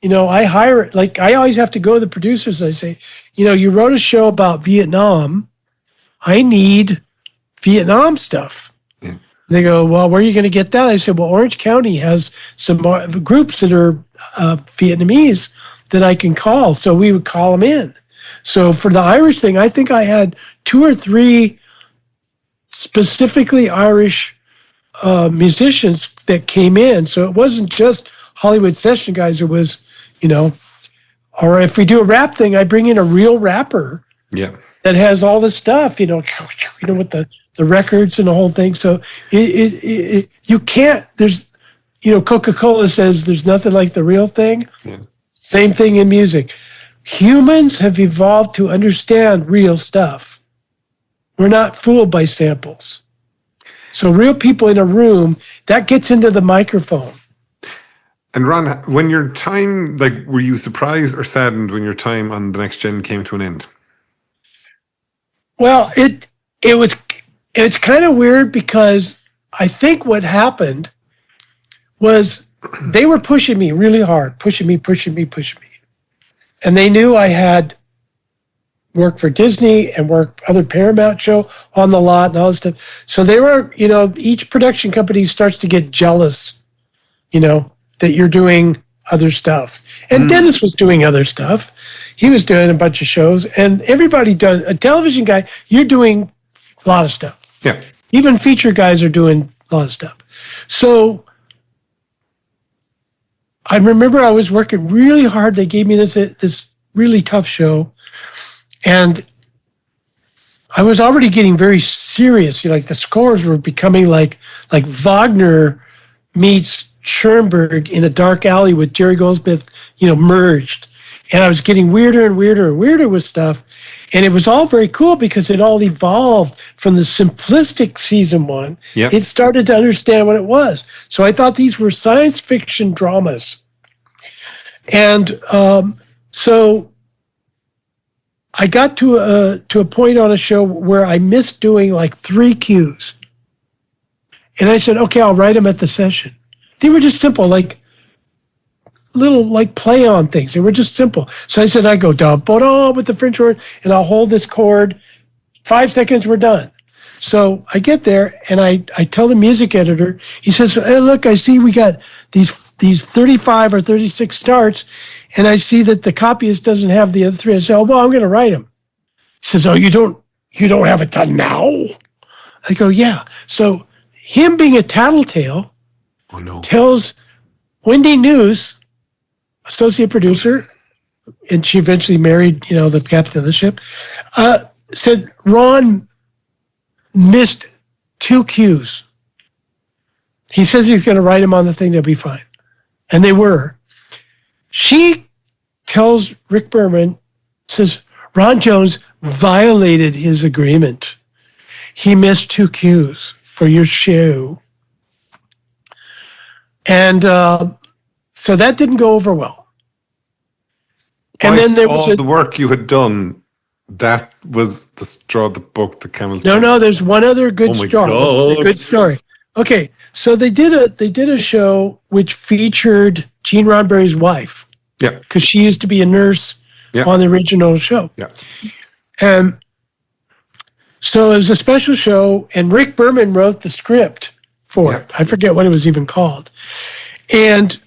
I hire, I always have to go to the producers. I say, you wrote a show about Vietnam. I need Vietnam stuff. Yeah. They go, well, where are you going to get that? I said, well, Orange County has some groups that are Vietnamese that I can call. So we would call them in. So for the Irish thing, I think I had 2 or 3 specifically Irish musicians that came in. So it wasn't just Hollywood session guys. It was, or if we do a rap thing, I bring in a real rapper. Yeah. That has all the stuff, with the records and the whole thing. So you can't, there's, Coca-Cola says there's nothing like the real thing. Yeah. Same thing in music. Humans have evolved to understand real stuff. We're not fooled by samples. So real people in a room, that gets into the microphone. And Ron, when your time, were you surprised or saddened when your time on The Next Gen came to an end? Well, it's kind of weird, because I think what happened was they were pushing me really hard, pushing me. And they knew I had worked for Disney and worked other Paramount show on the lot and all this stuff. So they were, each production company starts to get jealous, that you're doing other stuff. And Dennis was doing other stuff. He was doing a bunch of shows, and everybody does. A television guy, you're doing a lot of stuff. Yeah. Even feature guys are doing a lot of stuff. So I remember I was working really hard. They gave me this really tough show, and I was already getting very serious. The scores were becoming like Wagner meets Schoenberg in a dark alley with Jerry Goldsmith, merged. And I was getting weirder and weirder and weirder with stuff. And it was all very cool because it all evolved from the simplistic season 1. Yep. It started to understand what it was. So I thought these were science fiction dramas. And so I got to a point on a show where I missed doing 3 cues. And I said, okay, I'll write them at the session. They were just simple, little play on things. They were just simple. So I said, I go da ba da with the French horn, and I'll hold this chord. 5 seconds, we're done. So I get there, and I tell the music editor. He says, hey, look, I see we got these 35 or 36 starts, and I see that the copyist doesn't have the other 3. I say, oh, well, I'm going to write them. He says, oh, you don't have it done now? I go, yeah. So him being a tattletale, tells Wendy News, associate producer, and she eventually married, the captain of the ship, said Ron missed 2 cues. He says he's going to write him on the thing, they'll be fine. And they were. She tells Rick Berman, says, Ron Jones violated his agreement. He missed 2 cues for your show. And so that didn't go over well. And then there was all the work you had done, that was the straw that broke the camel's back. No, there's one other good Oh my story. God. A good story. Okay, so they did a show which featured Gene Roddenberry's wife. Yeah. Because she used to be a nurse on the original show. Yeah. And so it was a special show, and Rick Berman wrote the script for it. I forget what it was even called. And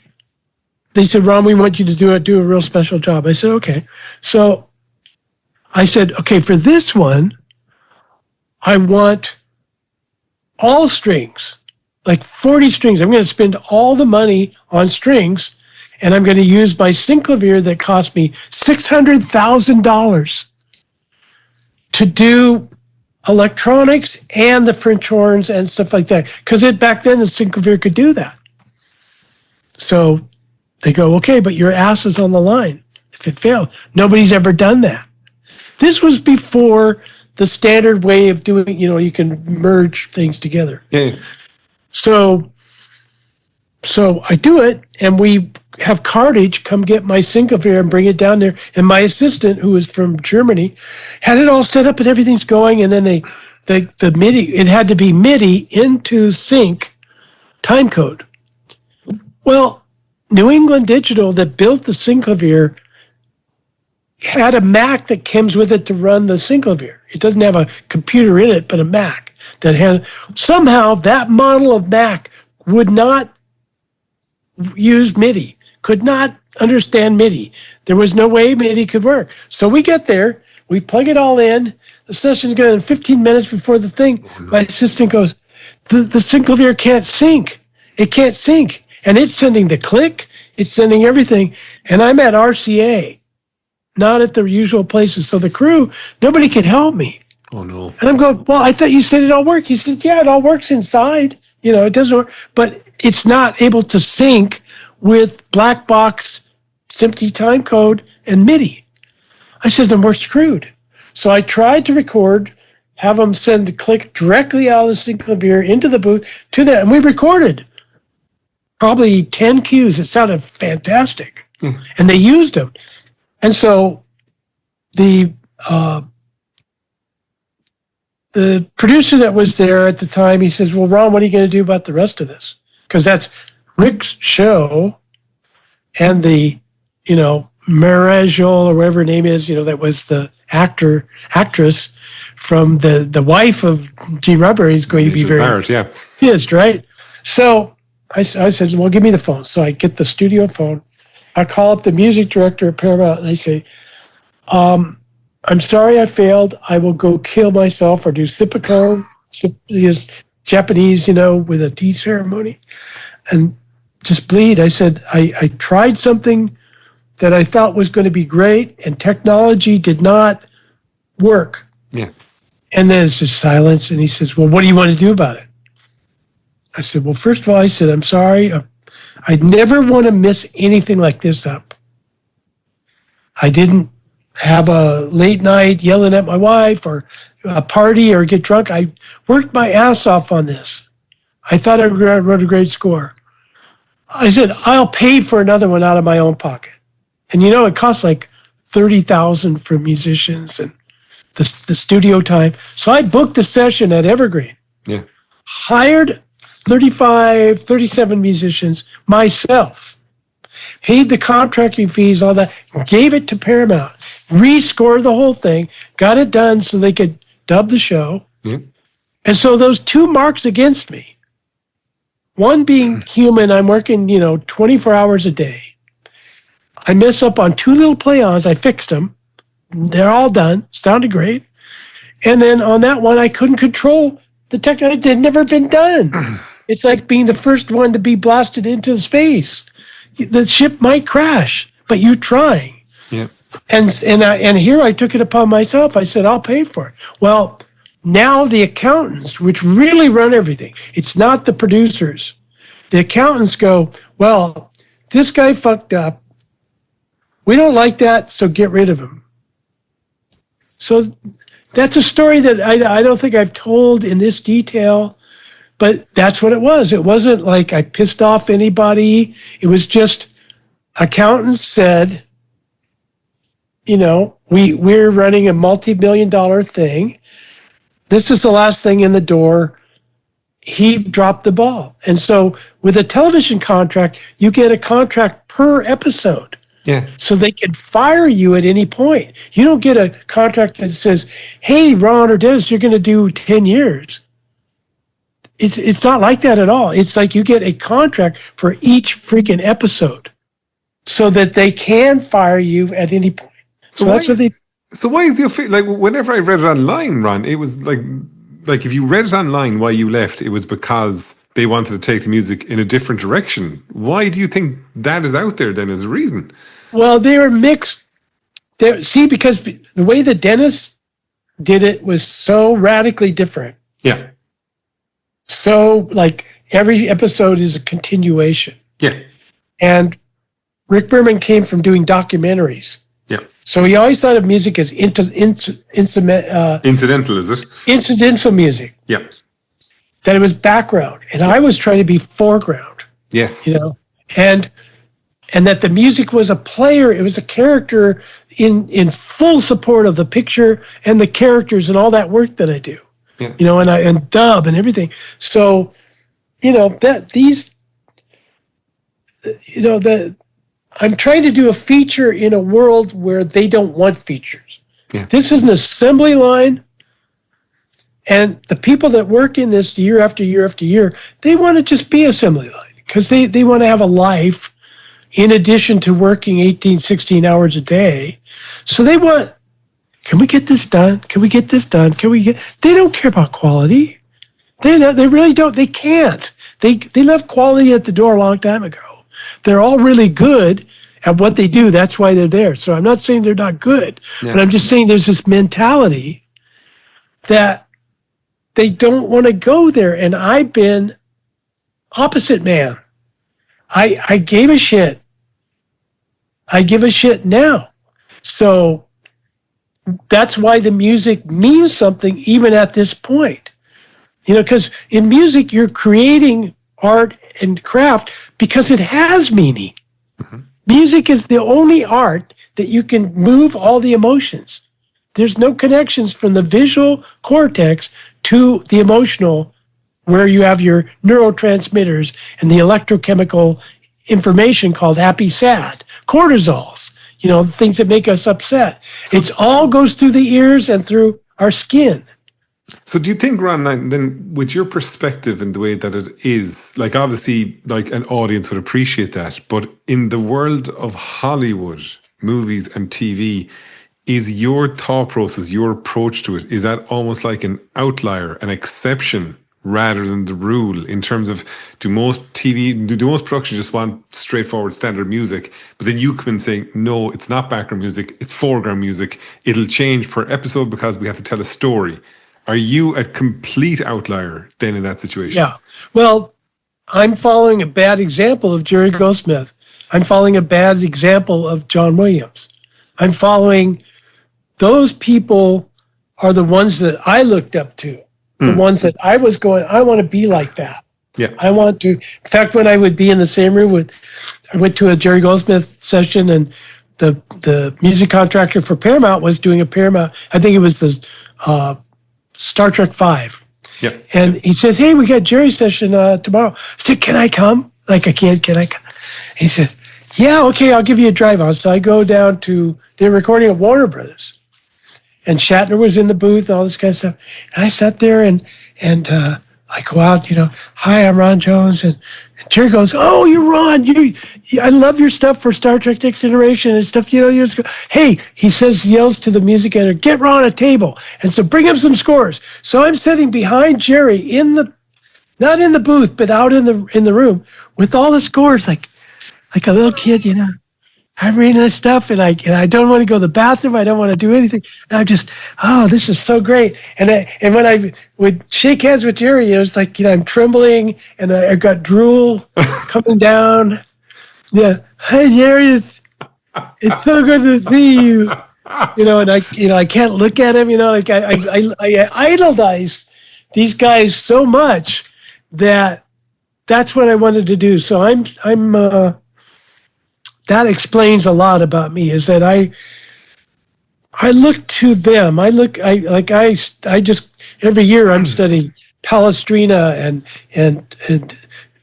they said, Ron, we want you to do a real special job. I said, okay. So I said, okay, for this one, I want all strings, like 40 strings. I'm going to spend all the money on strings, and I'm going to use my synclavier that cost me $600,000 to do electronics and the French horns and stuff like that. Because back then, the synclavier could do that. So they go, okay, but your ass is on the line if it failed. Nobody's ever done that. This was before the standard way of doing, you can merge things together. Yeah. So I do it, and we have Cartage come get my synclavier and bring it down there. And my assistant, who was from Germany, had it all set up and everything's going. And then the MIDI, it had to be MIDI into sync time code. Well, New England Digital that built the synclavier had a Mac that comes with it to run the synclavier. It doesn't have a computer in it, but a Mac that had, somehow that model of Mac would not use MIDI, could not understand MIDI. There was no way MIDI could work. So we get there, we plug it all in, the session's going 15 minutes before the thing. My assistant goes, the synclavier can't sync. It can't sync. And it's sending the click, it's sending everything. And I'm at RCA, not at the usual places. So the crew, nobody could help me. Oh, no. And I'm going, well, I thought you said it all worked. He said, yeah, it all works inside. It doesn't work. But it's not able to sync with black box, SMPTE time code, and MIDI. I said, then we're screwed. So I tried to record, have them send the click directly out of the synclavier into the booth to that. And we recorded probably 10 cues. It sounded fantastic. And they used them. And so the producer that was there at the time, he says, well, Ron, what are you going to do about the rest of this? Because that's Rick's show and the, Marejol or whatever her name is, that was the actress from the wife of Gene Roddenberry is going to be very pissed, right? So I said, well, give me the phone. So I get the studio phone. I call up the music director at Paramount and I say, I'm sorry I failed. I will go kill myself or do sippicone, Japanese, with a tea ceremony, and just bleed. I said, I tried something that I thought was going to be great, and technology did not work. Yeah. And then it's just silence, and he says, well, what do you want to do about it? I said, well, first of all, I said, I'm sorry. I'd never want to mess anything like this up. I didn't have a late night yelling at my wife or a party or get drunk. I worked my ass off on this. I thought I wrote a great score. I said, I'll pay for another one out of my own pocket. And it costs like $30,000 for musicians and the studio time. So I booked a session at Evergreen. Yeah. Hired 37 musicians myself. Paid the contracting fees, all that, gave it to Paramount, rescored the whole thing, got it done so they could dub the show. Yeah. And so those 2 marks against me, one being human, I'm working, 24 hours a day. I mess up on 2 little play-ons, I fixed them. They're all done, sounded great. And then on that one, I couldn't control the tech. It had never been done. It's like being the first one to be blasted into space. The ship might crash, but you're trying. Yeah. And here I took it upon myself. I said, I'll pay for it. Well, now the accountants, which really run everything, it's not the producers. The accountants go, well, this guy fucked up. We don't like that, so get rid of him. So that's a story that I don't think I've told in this detail, but that's what it was. It wasn't like I pissed off anybody. It was just accountants said, we're running a multi-million-dollar thing. This is the last thing in the door. He dropped the ball. And so with a television contract, you get a contract per episode. Yeah. So they can fire you at any point. You don't get a contract that says, hey, Ron or Dennis, you're going to do 10 years. It's not like that at all. It's like you get a contract for each freaking episode so that they can fire you at any point. So that's what they... So why is the... Like, whenever I read it online, Ron, it was like if you read it online, why you left, it was because they wanted to take the music in a different direction. Why do you think that is out there then as a reason? Well, they were mixed. Because the way that Dennis did it was so radically different. Yeah. So, like, every episode is a continuation. Yeah. And Rick Berman came from doing documentaries. Yeah. So he always thought of music as incidental, is it? Incidental music. Yeah. That it was background. And I was trying to be foreground. Yes. And that the music was a player, it was a character in full support of the picture and the characters and all that work that I do. Yeah. And dub and everything. So, I'm trying to do a feature in a world where they don't want features. Yeah. This is an assembly line. And the people that work in this year after year after year, they want to just be assembly line because they want to have a life in addition to working 18, 16 hours a day. So they want, can we get this done? Can we get this done? They don't care about quality. They really don't. They can't. They left quality at the door a long time ago. They're all really good at what they do. That's why they're there. So I'm not saying they're not good, but I'm just saying there's this mentality that they don't want to go there. And I've been opposite man. I gave a shit. I give a shit now. So that's why the music means something even at this point. Because in music, you're creating art and craft because it has meaning. Mm-hmm. Music is the only art that you can move all the emotions. There's no connections from the visual cortex to the emotional, where you have your neurotransmitters and the electrochemical information called happy, sad, cortisols, things that make us upset. It all goes through the ears and through our skin. So do you think, Ron, then with your perspective and the way that it is, like obviously like an audience would appreciate that, but in the world of Hollywood, movies and TV, is your thought process, your approach to it, is that almost like an outlier, an exception rather than the rule in terms of do most productions just want straightforward standard music, but then you come in saying, no, it's not background music, it's foreground music. It'll change per episode because we have to tell a story. Are you a complete outlier then in that situation? Yeah. Well, I'm following a bad example of Jerry Goldsmith. I'm following a bad example of John Williams. I'm following those people are the ones that I looked up to. The ones that I was going, I want to be like that. Yeah. I want to. In fact, when I would be in the same room I went to a Jerry Goldsmith session, and the music contractor for Paramount was doing a Paramount. I think it was the Star Trek V. Yeah. And he says, "Hey, we got Jerry's session tomorrow." I said, "Can I come?" Like a kid, can I come? He said, "Yeah, okay, I'll give you a drive on." So I go down to, they're recording at Warner Brothers. And Shatner was in the booth and all this kind of stuff. And I sat there and I go out, "Hi, I'm Ron Jones." And Jerry goes, "Oh, you're Ron. I love your stuff for Star Trek Next Generation and stuff. Years ago." Hey, he yells to the music editor, "Get Ron a table." And so bring him some scores. So I'm sitting behind Jerry not in the booth, but out in the room with all the scores, like a little kid, I'm reading this stuff and I don't want to go to the bathroom. I don't want to do anything. And I'm just, this is so great. And when I would shake hands with Jerry, it was like, I'm trembling and I got drool coming down. Yeah. Hey, Darius, it's so good to see you. And I can't look at him. Like I idolize these guys so much that that's what I wanted to do. So I'm that explains a lot about me. Is that I look to them. I just every year I'm studying Palestrina and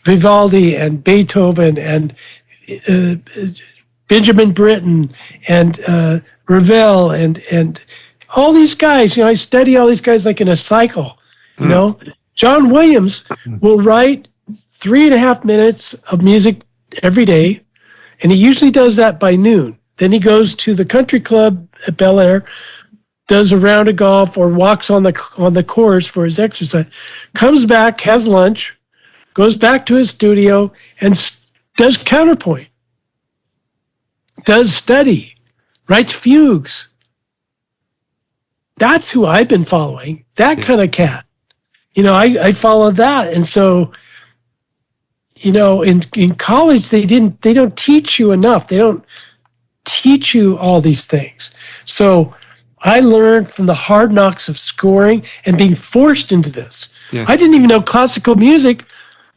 Vivaldi and Beethoven and Benjamin Britten and Ravel and all these guys. I study all these guys like in a cycle. John Williams will write 3.5 minutes of music every day, and he usually does that by noon. Then he goes to the country club at Bel Air, does a round of golf or walks on the course for his exercise, comes back, has lunch, goes back to his studio, and does counterpoint, does study, writes fugues. That's who I've been following, that kind of cat. I follow that. And so, in college, they don't teach you enough. They don't teach you all these things. So I learned from the hard knocks of scoring and being forced into this. Yeah. I didn't even know classical music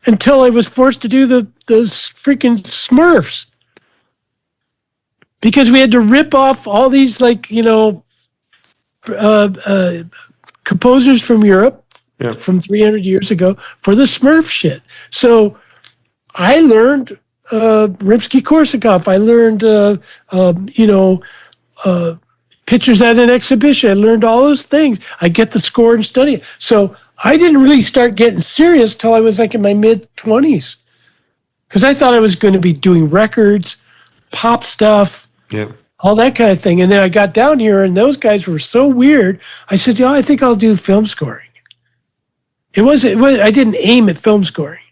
until I was forced to do the freaking Smurfs. Because we had to rip off all these composers from Europe from 300 years ago for the Smurf shit. So I learned Rimsky-Korsakov. I learned, pictures at an exhibition. I learned all those things. I get the score and study it. So I didn't really start getting serious till I was in my mid-20s. Because I thought I was going to be doing records, pop stuff, all that kind of thing. And then I got down here, and those guys were so weird. I said, I think I'll do film scoring. I didn't aim at film scoring.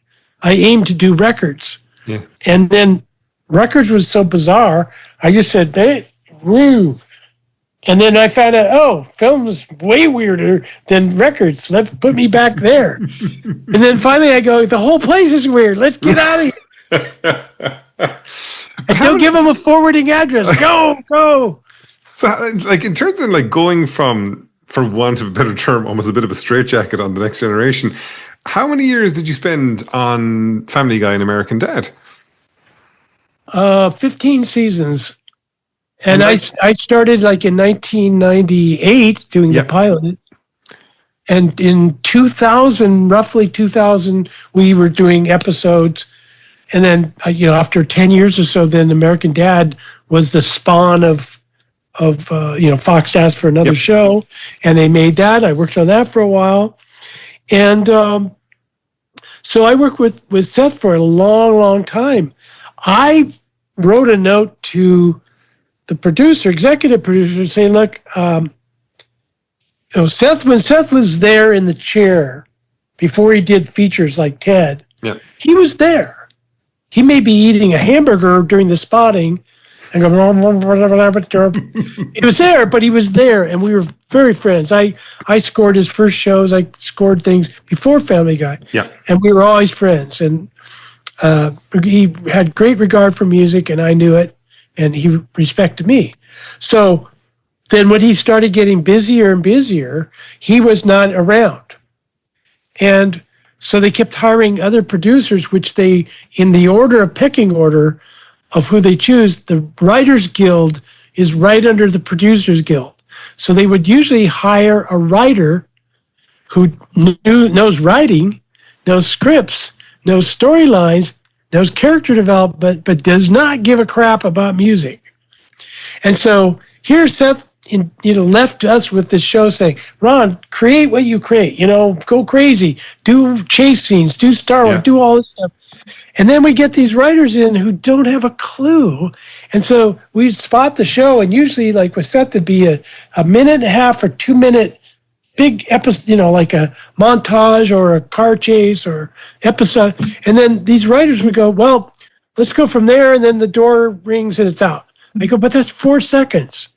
I aimed to do records. Yeah. And then records was so bizarre, I just said, hey, woo. And then I found out, film is way weirder than records. Put me back there. And then finally I go, the whole place is weird. Let's get out of here. And don't give them a forwarding address. Go. So, in terms of going from, for want of a better term, almost a bit of a straitjacket on The Next Generation, how many years did you spend on Family Guy and American Dad? 15 seasons. And I started in 1998 doing the pilot. And in roughly 2000, we were doing episodes. And then, after 10 years or so, then American Dad was the spawn of Fox asked for another show. And they made that. I worked on that for a while. And so I worked with Seth for a long, long time. I wrote a note to the executive producer, saying, look, Seth, when Seth was there in the chair before he did features like Ted, he was there. He may be eating a hamburger during the spotting and go, he was there, but he was there, and we were very friends. I scored his first shows. I scored things before Family Guy, and we were always friends. And he had great regard for music, and I knew it, and he respected me. So then when he started getting busier and busier, he was not around. And so they kept hiring other producers, which they, in the pecking order of who they choose, the Writers Guild is right under the Producers Guild. So they would usually hire a writer who knows writing, knows scripts, knows storylines, knows character development, but does not give a crap about music. And so here Seth left us with this show saying, Ron, create what you create, go crazy, do chase scenes, do Star Wars, do all this stuff. And then we get these writers in who don't have a clue. And so we spot the show, and usually with Seth, it'd be a minute and a half or 2 minute big episode, like a montage or a car chase or episode. And then these writers would go, well, let's go from there. And then the door rings and it's out. I go, but that's 4 seconds.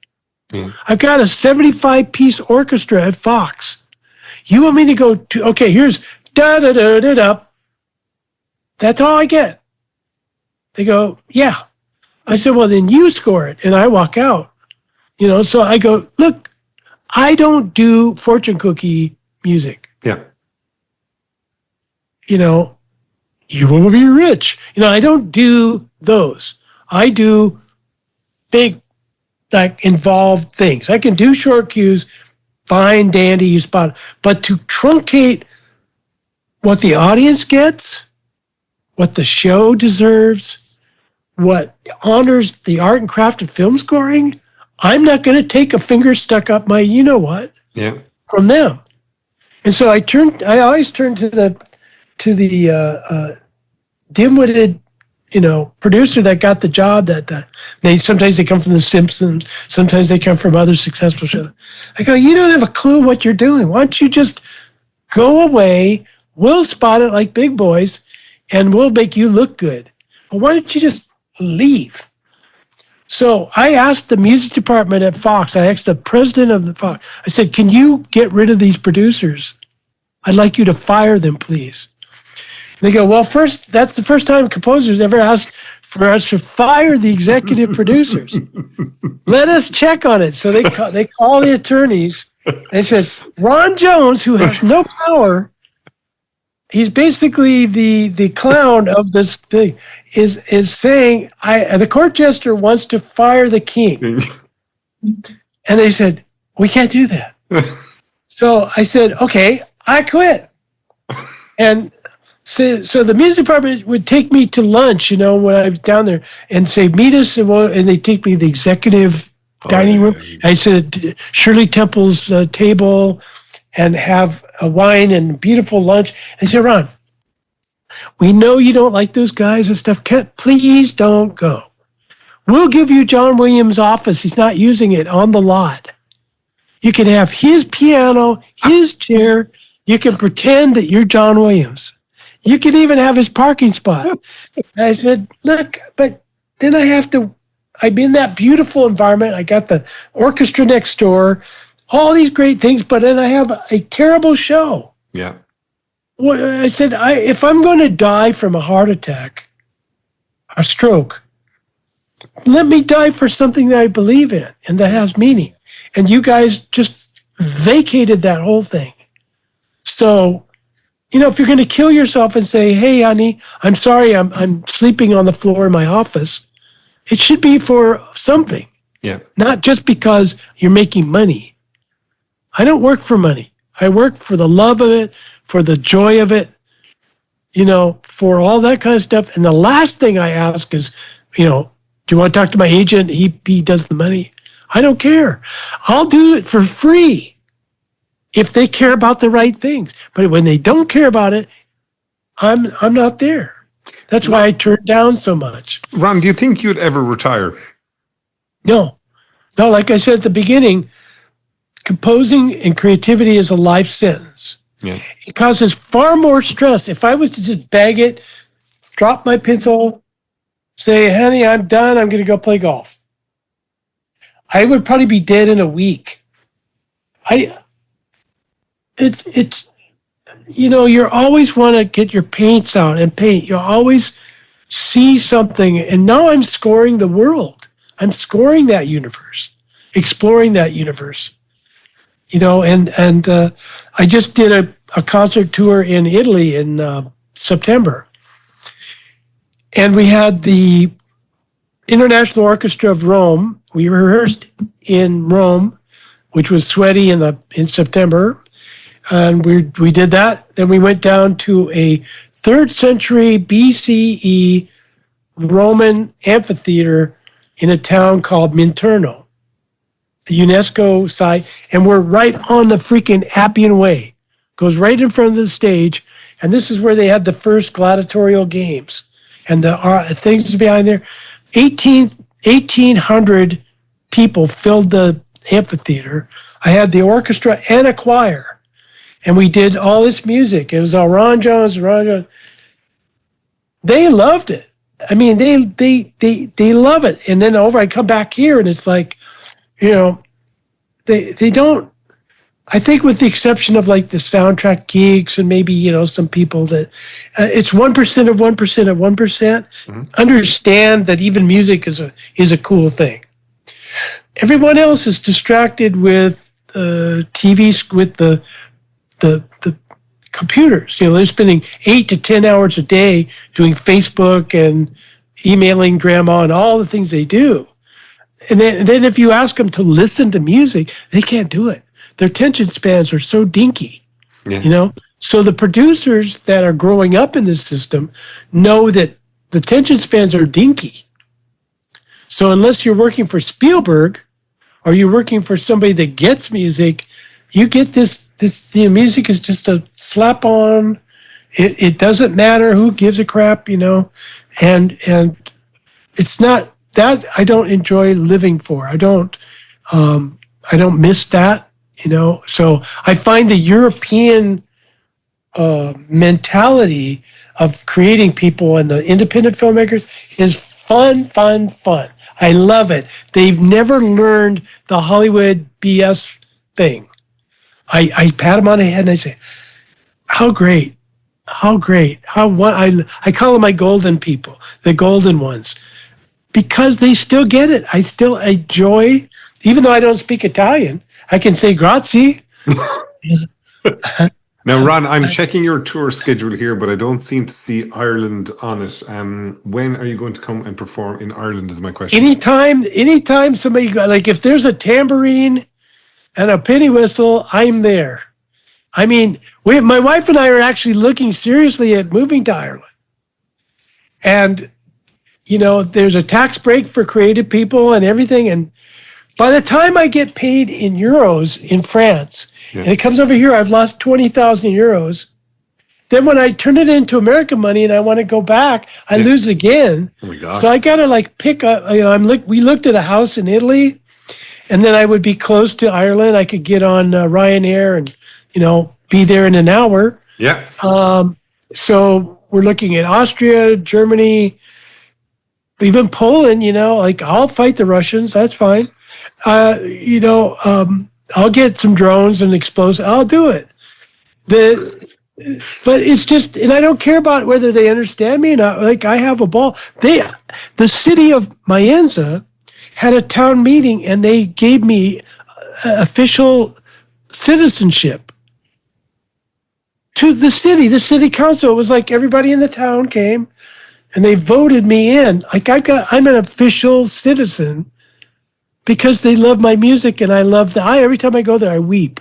I've got a 75-piece orchestra at Fox. You want me to go to, okay, here's da-da-da-da-da. That's all I get. They go, yeah. I said, well, then you score it. And I walk out, so I go, look, I don't do fortune cookie music. Yeah. You will be rich. I don't do those. I do big, like, involved things. I can do short cues, fine, dandy, you spot it. But to truncate what the audience gets, what the show deserves, what honors the art and craft of film scoring, I'm not going to take a finger stuck up my you-know-what from them. And so I always turn to the dim-witted, producer that got the job. Sometimes they come from The Simpsons, sometimes they come from other successful shows. I go, you don't have a clue what you're doing. Why don't you just go away? We'll spot it like big boys, and we'll make you look good. But why don't you just leave? So I asked the music department at Fox. I asked the president of the Fox. I said, "Can you get rid of these producers? I'd like you to fire them, please." They go, well, first, that's the first time composers ever asked for us to fire the executive producers. Let us check on it. So they call the attorneys. They said, Ron Jones, who has no power, he's basically the clown of this thing, is saying, the court jester wants to fire the king. And they said, we can't do that. So I said, okay, I quit. And so the music department would take me to lunch, when I was down there, and say, meet us, and they take me to the executive dining room. I sit at Shirley Temple's table and have a wine and beautiful lunch. And say, Ron, we know you don't like those guys and stuff. Please don't go. We'll give you John Williams' office. He's not using it, on the lot. You can have his piano, his chair. You can pretend that you're John Williams. You can even have his parking spot. And I said, look, but then I'm in that beautiful environment. I got the orchestra next door, all these great things, but then I have a terrible show. Yeah. Well, I said, if I'm going to die from a heart attack, a stroke, let me die for something that I believe in and that has meaning. And you guys just vacated that whole thing. So, if you're going to kill yourself and say, hey, honey, I'm sorry, I'm sleeping on the floor in my office, it should be for something. Yeah. Not just because you're making money. I don't work for money. I work for the love of it, for the joy of it, for all that kind of stuff. And the last thing I ask is, do you want to talk to my agent? He does the money. I don't care. I'll do it for free if they care about the right things. But when they don't care about it, I'm not there. That's why I turned down so much. Ron, do you think you'd ever retire? No, like I said at the beginning, composing and creativity is a life sentence. Yeah. It causes far more stress. If I was to just bag it, drop my pencil, say, honey, I'm done, I'm going to go play golf, I would probably be dead in a week. It's you always want to get your paints out and paint. You always see something. And now I'm scoring the world. I'm scoring that universe, exploring that universe. And I just did a concert tour in Italy in September. And we had the International Orchestra of Rome. We rehearsed in Rome, which was sweaty in September. And we did that. Then we went down to a 3rd century BCE Roman amphitheater in a town called Minturno, the UNESCO site. And we're right on the freaking Appian Way. Goes right in front of the stage. And this is where they had the first gladiatorial games. And the things behind there. 1,800 people filled the amphitheater. I had the orchestra and a choir. And we did all this music. It was all Ron Jones. They loved it. I mean, they love it. And then I come back here and it's like, they don't, I think with the exception of like the soundtrack geeks and maybe, some people that it's 1% of 1% of 1%, understand that even music is a cool thing. Everyone else is distracted with TVs, with the computers. They're spending 8 to 10 hours a day doing Facebook and emailing grandma and all the things they do. And then if you ask them to listen to music, they can't do it. Their attention spans are so dinky, So the producers that are growing up in this system know that the attention spans are dinky. So unless you're working for Spielberg or you're working for somebody that gets music, you get this music is just a slap on. It doesn't matter who gives a crap, and it's not that I don't enjoy living for. I don't miss that, So I find the European mentality of creating people and the independent filmmakers is fun. I love it. They've never learned the Hollywood BS thing. I pat them on the head and I say, how great. I call them my golden people, the golden ones, because they still get it. I still enjoy, even though I don't speak Italian, I can say grazie. Now, Ron, I'm checking your tour schedule here, but I don't seem to see Ireland on it. When are you going to come and perform in Ireland is my question. Anytime somebody, like if there's a tambourine and a penny whistle, I'm there. I mean, my wife and I are actually looking seriously at moving to Ireland. And, there's a tax break for creative people and everything. And by the time I get paid in euros in France, and it comes over here, I've lost 20,000 euros. Then when I turn it into American money and I want to go back, I lose again. Oh my gosh. So I got to pick up, we looked at a house in Italy, and then I would be close to Ireland. I could get on Ryanair and, be there in an hour. Yeah. So we're looking at Austria, Germany, even Poland, I'll fight the Russians. That's fine. I'll get some drones and explosives. I'll do it. But it's just, and I don't care about whether they understand me or not. I have a ball. The city of Mayenza had a town meeting and they gave me official citizenship to the city council. It was like everybody in the town came and they voted me in. I'm an official citizen because they love my music and I love every time I go there, I weep.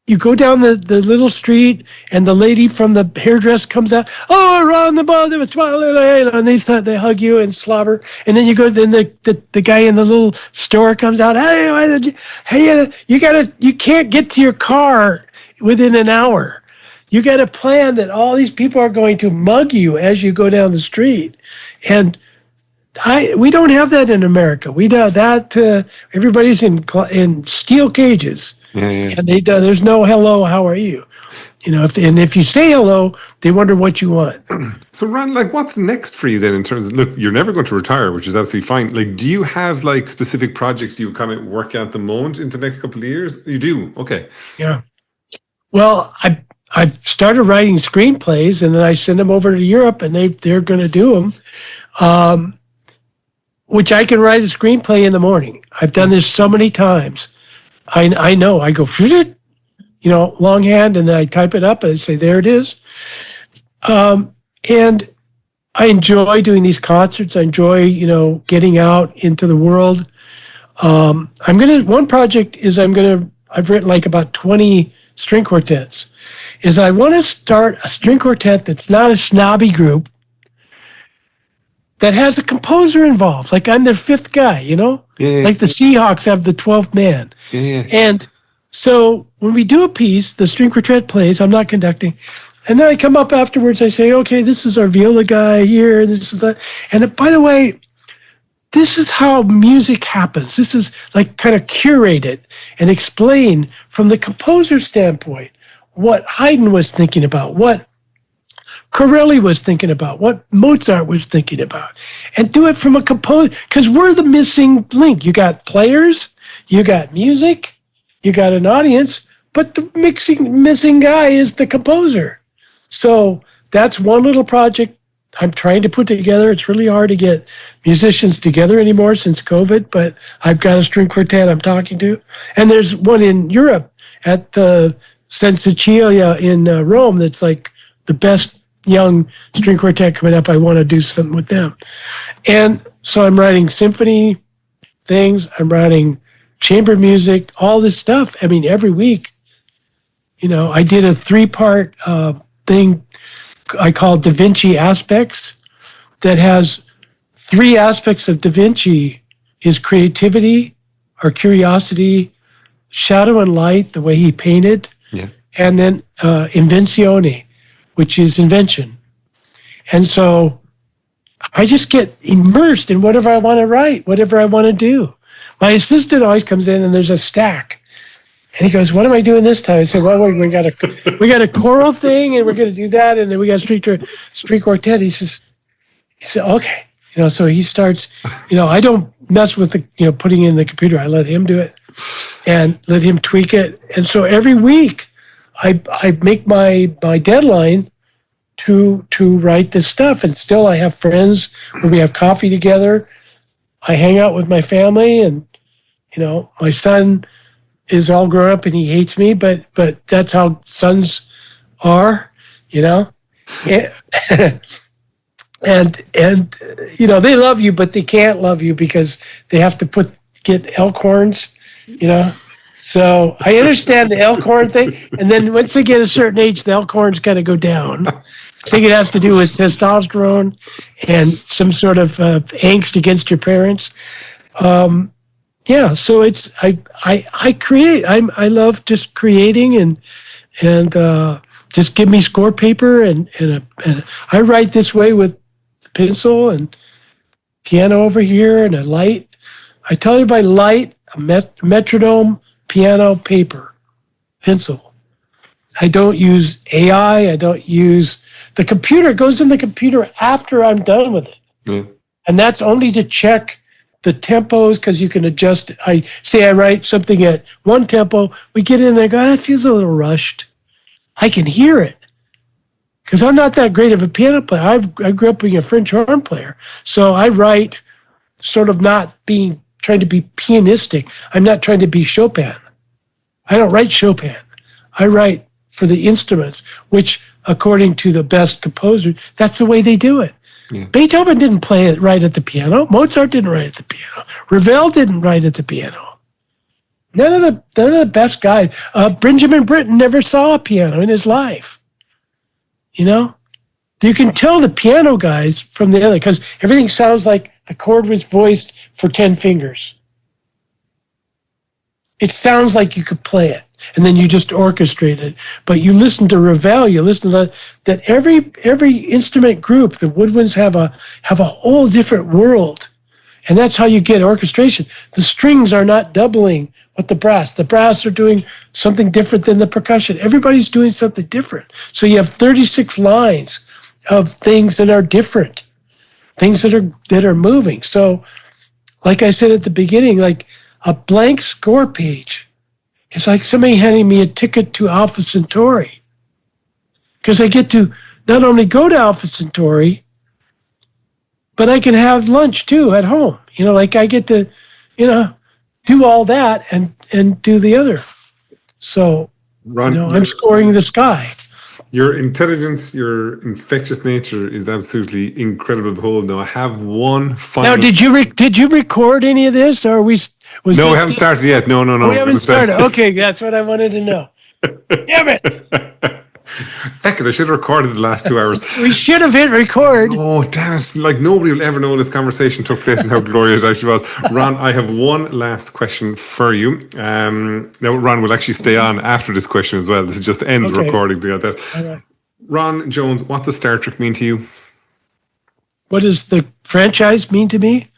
You go down the little street and the lady from the hairdress comes out, around the ball, and they hug you and slobber. And then you go, then the guy in the little store comes out, you can't get to your car within an hour. You got to plan that all these people are going to mug you as you go down the street. And we don't have that in America. We do that. Everybody's in steel cages. Yeah. And there's no hello, how are you? If you say hello, they wonder what you want. So, Ron, what's next for you then in terms of, look, you're never going to retire, which is absolutely fine. Do you have specific projects you kind of work out at the moment in the next couple of years? You do? Okay. Yeah. Well, I've started writing screenplays and then I send them over to Europe and they're going to do them. Which I can write a screenplay in the morning. I've done this so many times. I know. I go, longhand, and then I type it up and I say, there it is. And I enjoy doing these concerts. I enjoy, getting out into the world. One project is I've written about 20 string quartets, is I want to start a string quartet that's not a snobby group, that has a composer involved. I'm their fifth guy, Yeah. The Seahawks have the 12th man. Yeah. And so when we do a piece, the string quartet plays, I'm not conducting. And then I come up afterwards, I say, okay, this is our viola guy here, and this is that. And by the way, this is how music happens. This is kind of curated and explained from the composer's standpoint, what Haydn was thinking about, what Corelli was thinking about, what Mozart was thinking about, and do it from a composer, because we're the missing link. You got players, you got music, you got an audience, but the missing guy is the composer. So that's one little project I'm trying to put together. It's really hard to get musicians together anymore since COVID, but I've got a string quartet I'm talking to. And there's one in Europe at the San Cecilia in Rome that's like the best young string quartet coming up. I want to do something with them. And so I'm writing symphony things. I'm writing chamber music, all this stuff. I mean, every week, I did a 3-part thing I call Da Vinci Aspects that has 3 aspects of Da Vinci: his creativity or curiosity, shadow and light, the way he painted, and then invenzione, which is invention. And so I just get immersed in whatever I want to write, whatever I want to do. My assistant always comes in and there's a stack. And he goes, "What am I doing this time?" I said, "Well, we got a choral thing, and we're going to do that, and then we got a string quartet." He said, "Okay." So he starts. I don't mess with the putting in the computer. I let him do it, and let him tweak it. And so every week, I make my deadline to write this stuff. And still, I have friends where we have coffee together. I hang out with my family, and my son is all grown up and he hates me, but that's how sons are, and they love you, but they can't love you because they have to get elk horns, So I understand the elk horn thing, and then once they get a certain age, the elk horns kind of go down. I think it has to do with testosterone and some sort of angst against your parents. So it's I create. I love just creating and just give me score paper and I write this way with pencil and piano over here and a light. I tell everybody light, a metronome, piano, paper, pencil. I don't use AI. I don't use the computer. Goes in the computer after I'm done with it, and that's only to check the tempos, because you can adjust. I write something at one tempo. We get in there and go, that feels a little rushed. I can hear it because I'm not that great of a piano player. I grew up being a French horn player. So I write sort of trying to be pianistic. I'm not trying to be Chopin. I don't write Chopin. I write for the instruments, which according to the best composers, that's the way they do it. Yeah. Beethoven didn't play it right at the piano. Mozart didn't write at the piano. Ravel didn't write at the piano. None of the best guys. Benjamin Britten never saw a piano in his life. You can tell the piano guys from the other, because everything sounds like the chord was voiced for 10 fingers. It sounds like you could play it, and then you just orchestrate it. But you listen to Ravel, you listen to that every instrument group, the woodwinds have a whole different world. And that's how you get orchestration. The strings are not doubling with the brass. The brass are doing something different than the percussion. Everybody's doing something different. So you have 36 lines of things that are different, things that are moving. So like I said at the beginning, like a blank score page, it's like somebody handing me a ticket to Alpha Centauri, because I get to not only go to Alpha Centauri, but I can have lunch too at home. Like I get to, do all that and do the other. So, Ron, I'm scoring the sky. Your intelligence, your infectious nature is absolutely incredible to behold. Now, I have one final... Now, did you record any of this, or we haven't started yet. No. We haven't started. Okay, that's what I wanted to know. Damn it! Second, I should have recorded the last 2 hours. We should have hit record. Oh, damn it. Like, nobody will ever know this conversation took place and how glorious it actually was. Ron, I have one last question for you. Now, Ron will actually stay on after this question as well. This is just to end the recording. All right. Ron Jones, what does Star Trek mean to you? What does the franchise mean to me?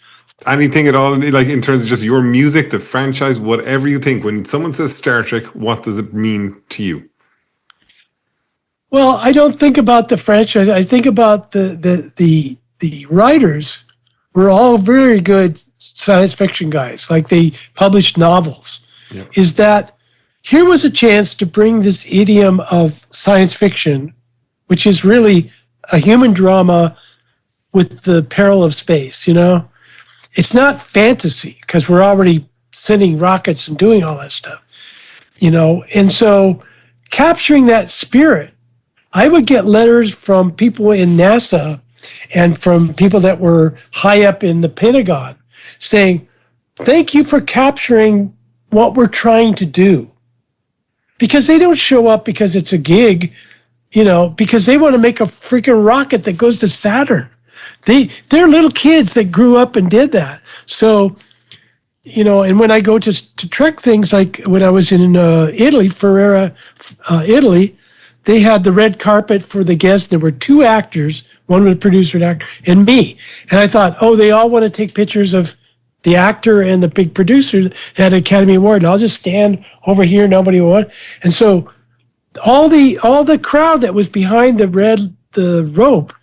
Anything at all, like in terms of just your music, the franchise, whatever you think. When someone says Star Trek, what does it mean to you? Well, I don't think about the franchise. I think about the writers were all very good science fiction guys. Like they published novels. Yeah. Is that here was a chance to bring this idiom of science fiction, which is really a human drama with the peril of space, you know? It's not fantasy because we're already sending rockets and doing all that stuff, you know? And so capturing that spirit, I would get letters from people in NASA and from people that were high up in the Pentagon saying, thank you for capturing what we're trying to do. Because they don't show up because it's a gig, you know, because they want to make a freaking rocket that goes to Saturn. They're little kids that grew up and did that. So, you know, and when I go to Trek things, like when I was in Italy, Ferrara, Italy, they had the red carpet for the guests. There were 2 actors, one was a producer and actor, and me. And I thought, oh, they all want to take pictures of the actor and the big producer that had an Academy Award. And I'll just stand over here, nobody will. And so all the crowd that was behind the rope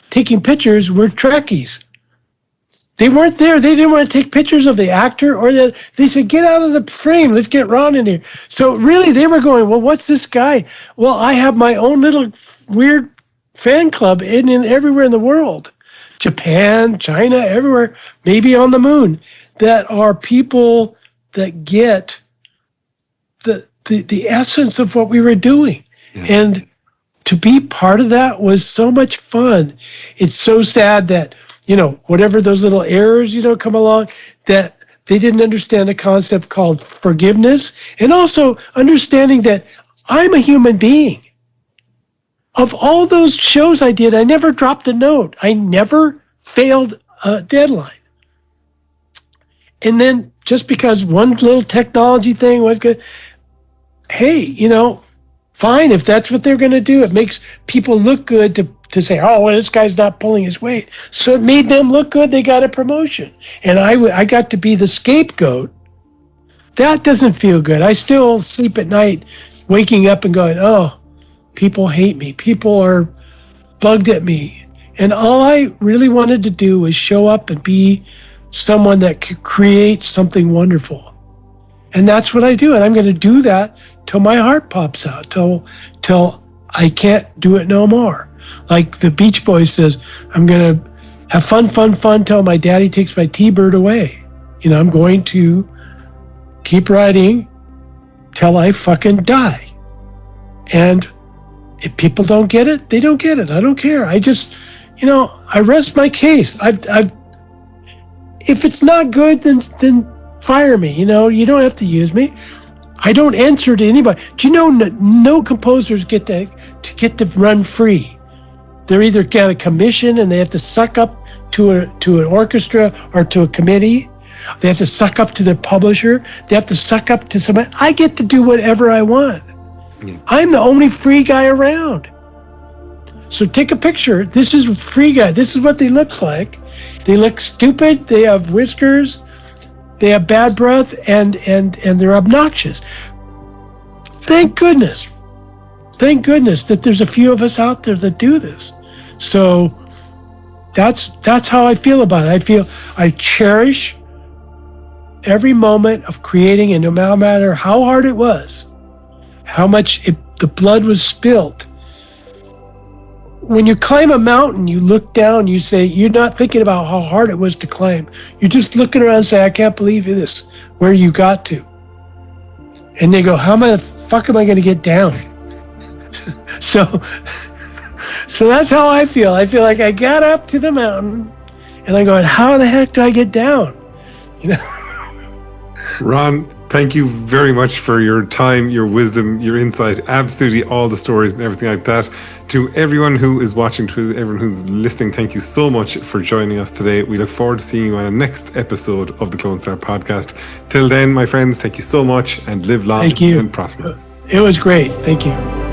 taking pictures were Trekkies. They weren't there. They didn't want to take pictures of the actor they said, get out of the frame. Let's get Ron in here. So really they were going, well, what's this guy? Well, I have my own little weird fan club in everywhere in the world. Japan, China, everywhere, maybe on the moon, that are people that get the essence of what we were doing. Yeah. And to be part of that was so much fun. It's so sad that, you know, whatever those little errors, you know, come along, that they didn't understand a concept called forgiveness, and also understanding that I'm a human being. Of all those shows I did, I never dropped a note. I never failed a deadline. And then just because one little technology thing was good, hey, you know, fine, if that's what they're going to do. It makes people look good to say, oh, well, this guy's not pulling his weight. So it made them look good. They got a promotion. And I got to be the scapegoat. That doesn't feel good. I still sleep at night waking up and going, oh, people hate me. People are bugged at me. And all I really wanted to do was show up and be someone that could create something wonderful. And that's what I do. And I'm going to do that till my heart pops out, till I can't do it no more. Like the Beach Boys says, I'm going to have fun till my daddy takes my T-bird away. You know, I'm going to keep writing till I fucking die. And if people don't get it, they don't get it. I don't care. I just, you know, I rest my case. If it's not good, then fire me. You know, you don't have to use me. I don't answer to anybody. Do you know no composers get to run free? They're either got a commission and they have to suck up to an orchestra or to a committee. They have to suck up to their publisher. They have to suck up to somebody. I get to do whatever I want. Yeah. I'm the only free guy around. So take a picture. This is a free guy. This is what they look like. They look stupid. They have whiskers. They have bad breath, and they're obnoxious. Thank goodness that there's a few of us out there that do this. So that's how I feel about it. I cherish every moment of creating, and no matter how hard it was, how much the blood was spilled. When you climb a mountain, you look down, you say, you're not thinking about how hard it was to climb. You're just looking around and say, I can't believe this, where you got to. And they go, how the fuck am I going to get down? So that's how I feel. I feel like I got up to the mountain and I'm going, how the heck do I get down? You know? Ron, thank you very much for your time, your wisdom, your insight, absolutely all the stories and everything like that. To everyone who is watching, to everyone who's listening, thank you so much for joining us today. We look forward to seeing you on the next episode of the Clonestar podcast. Till then, my friends, thank you so much and live long and prosper. It was great. Thank you.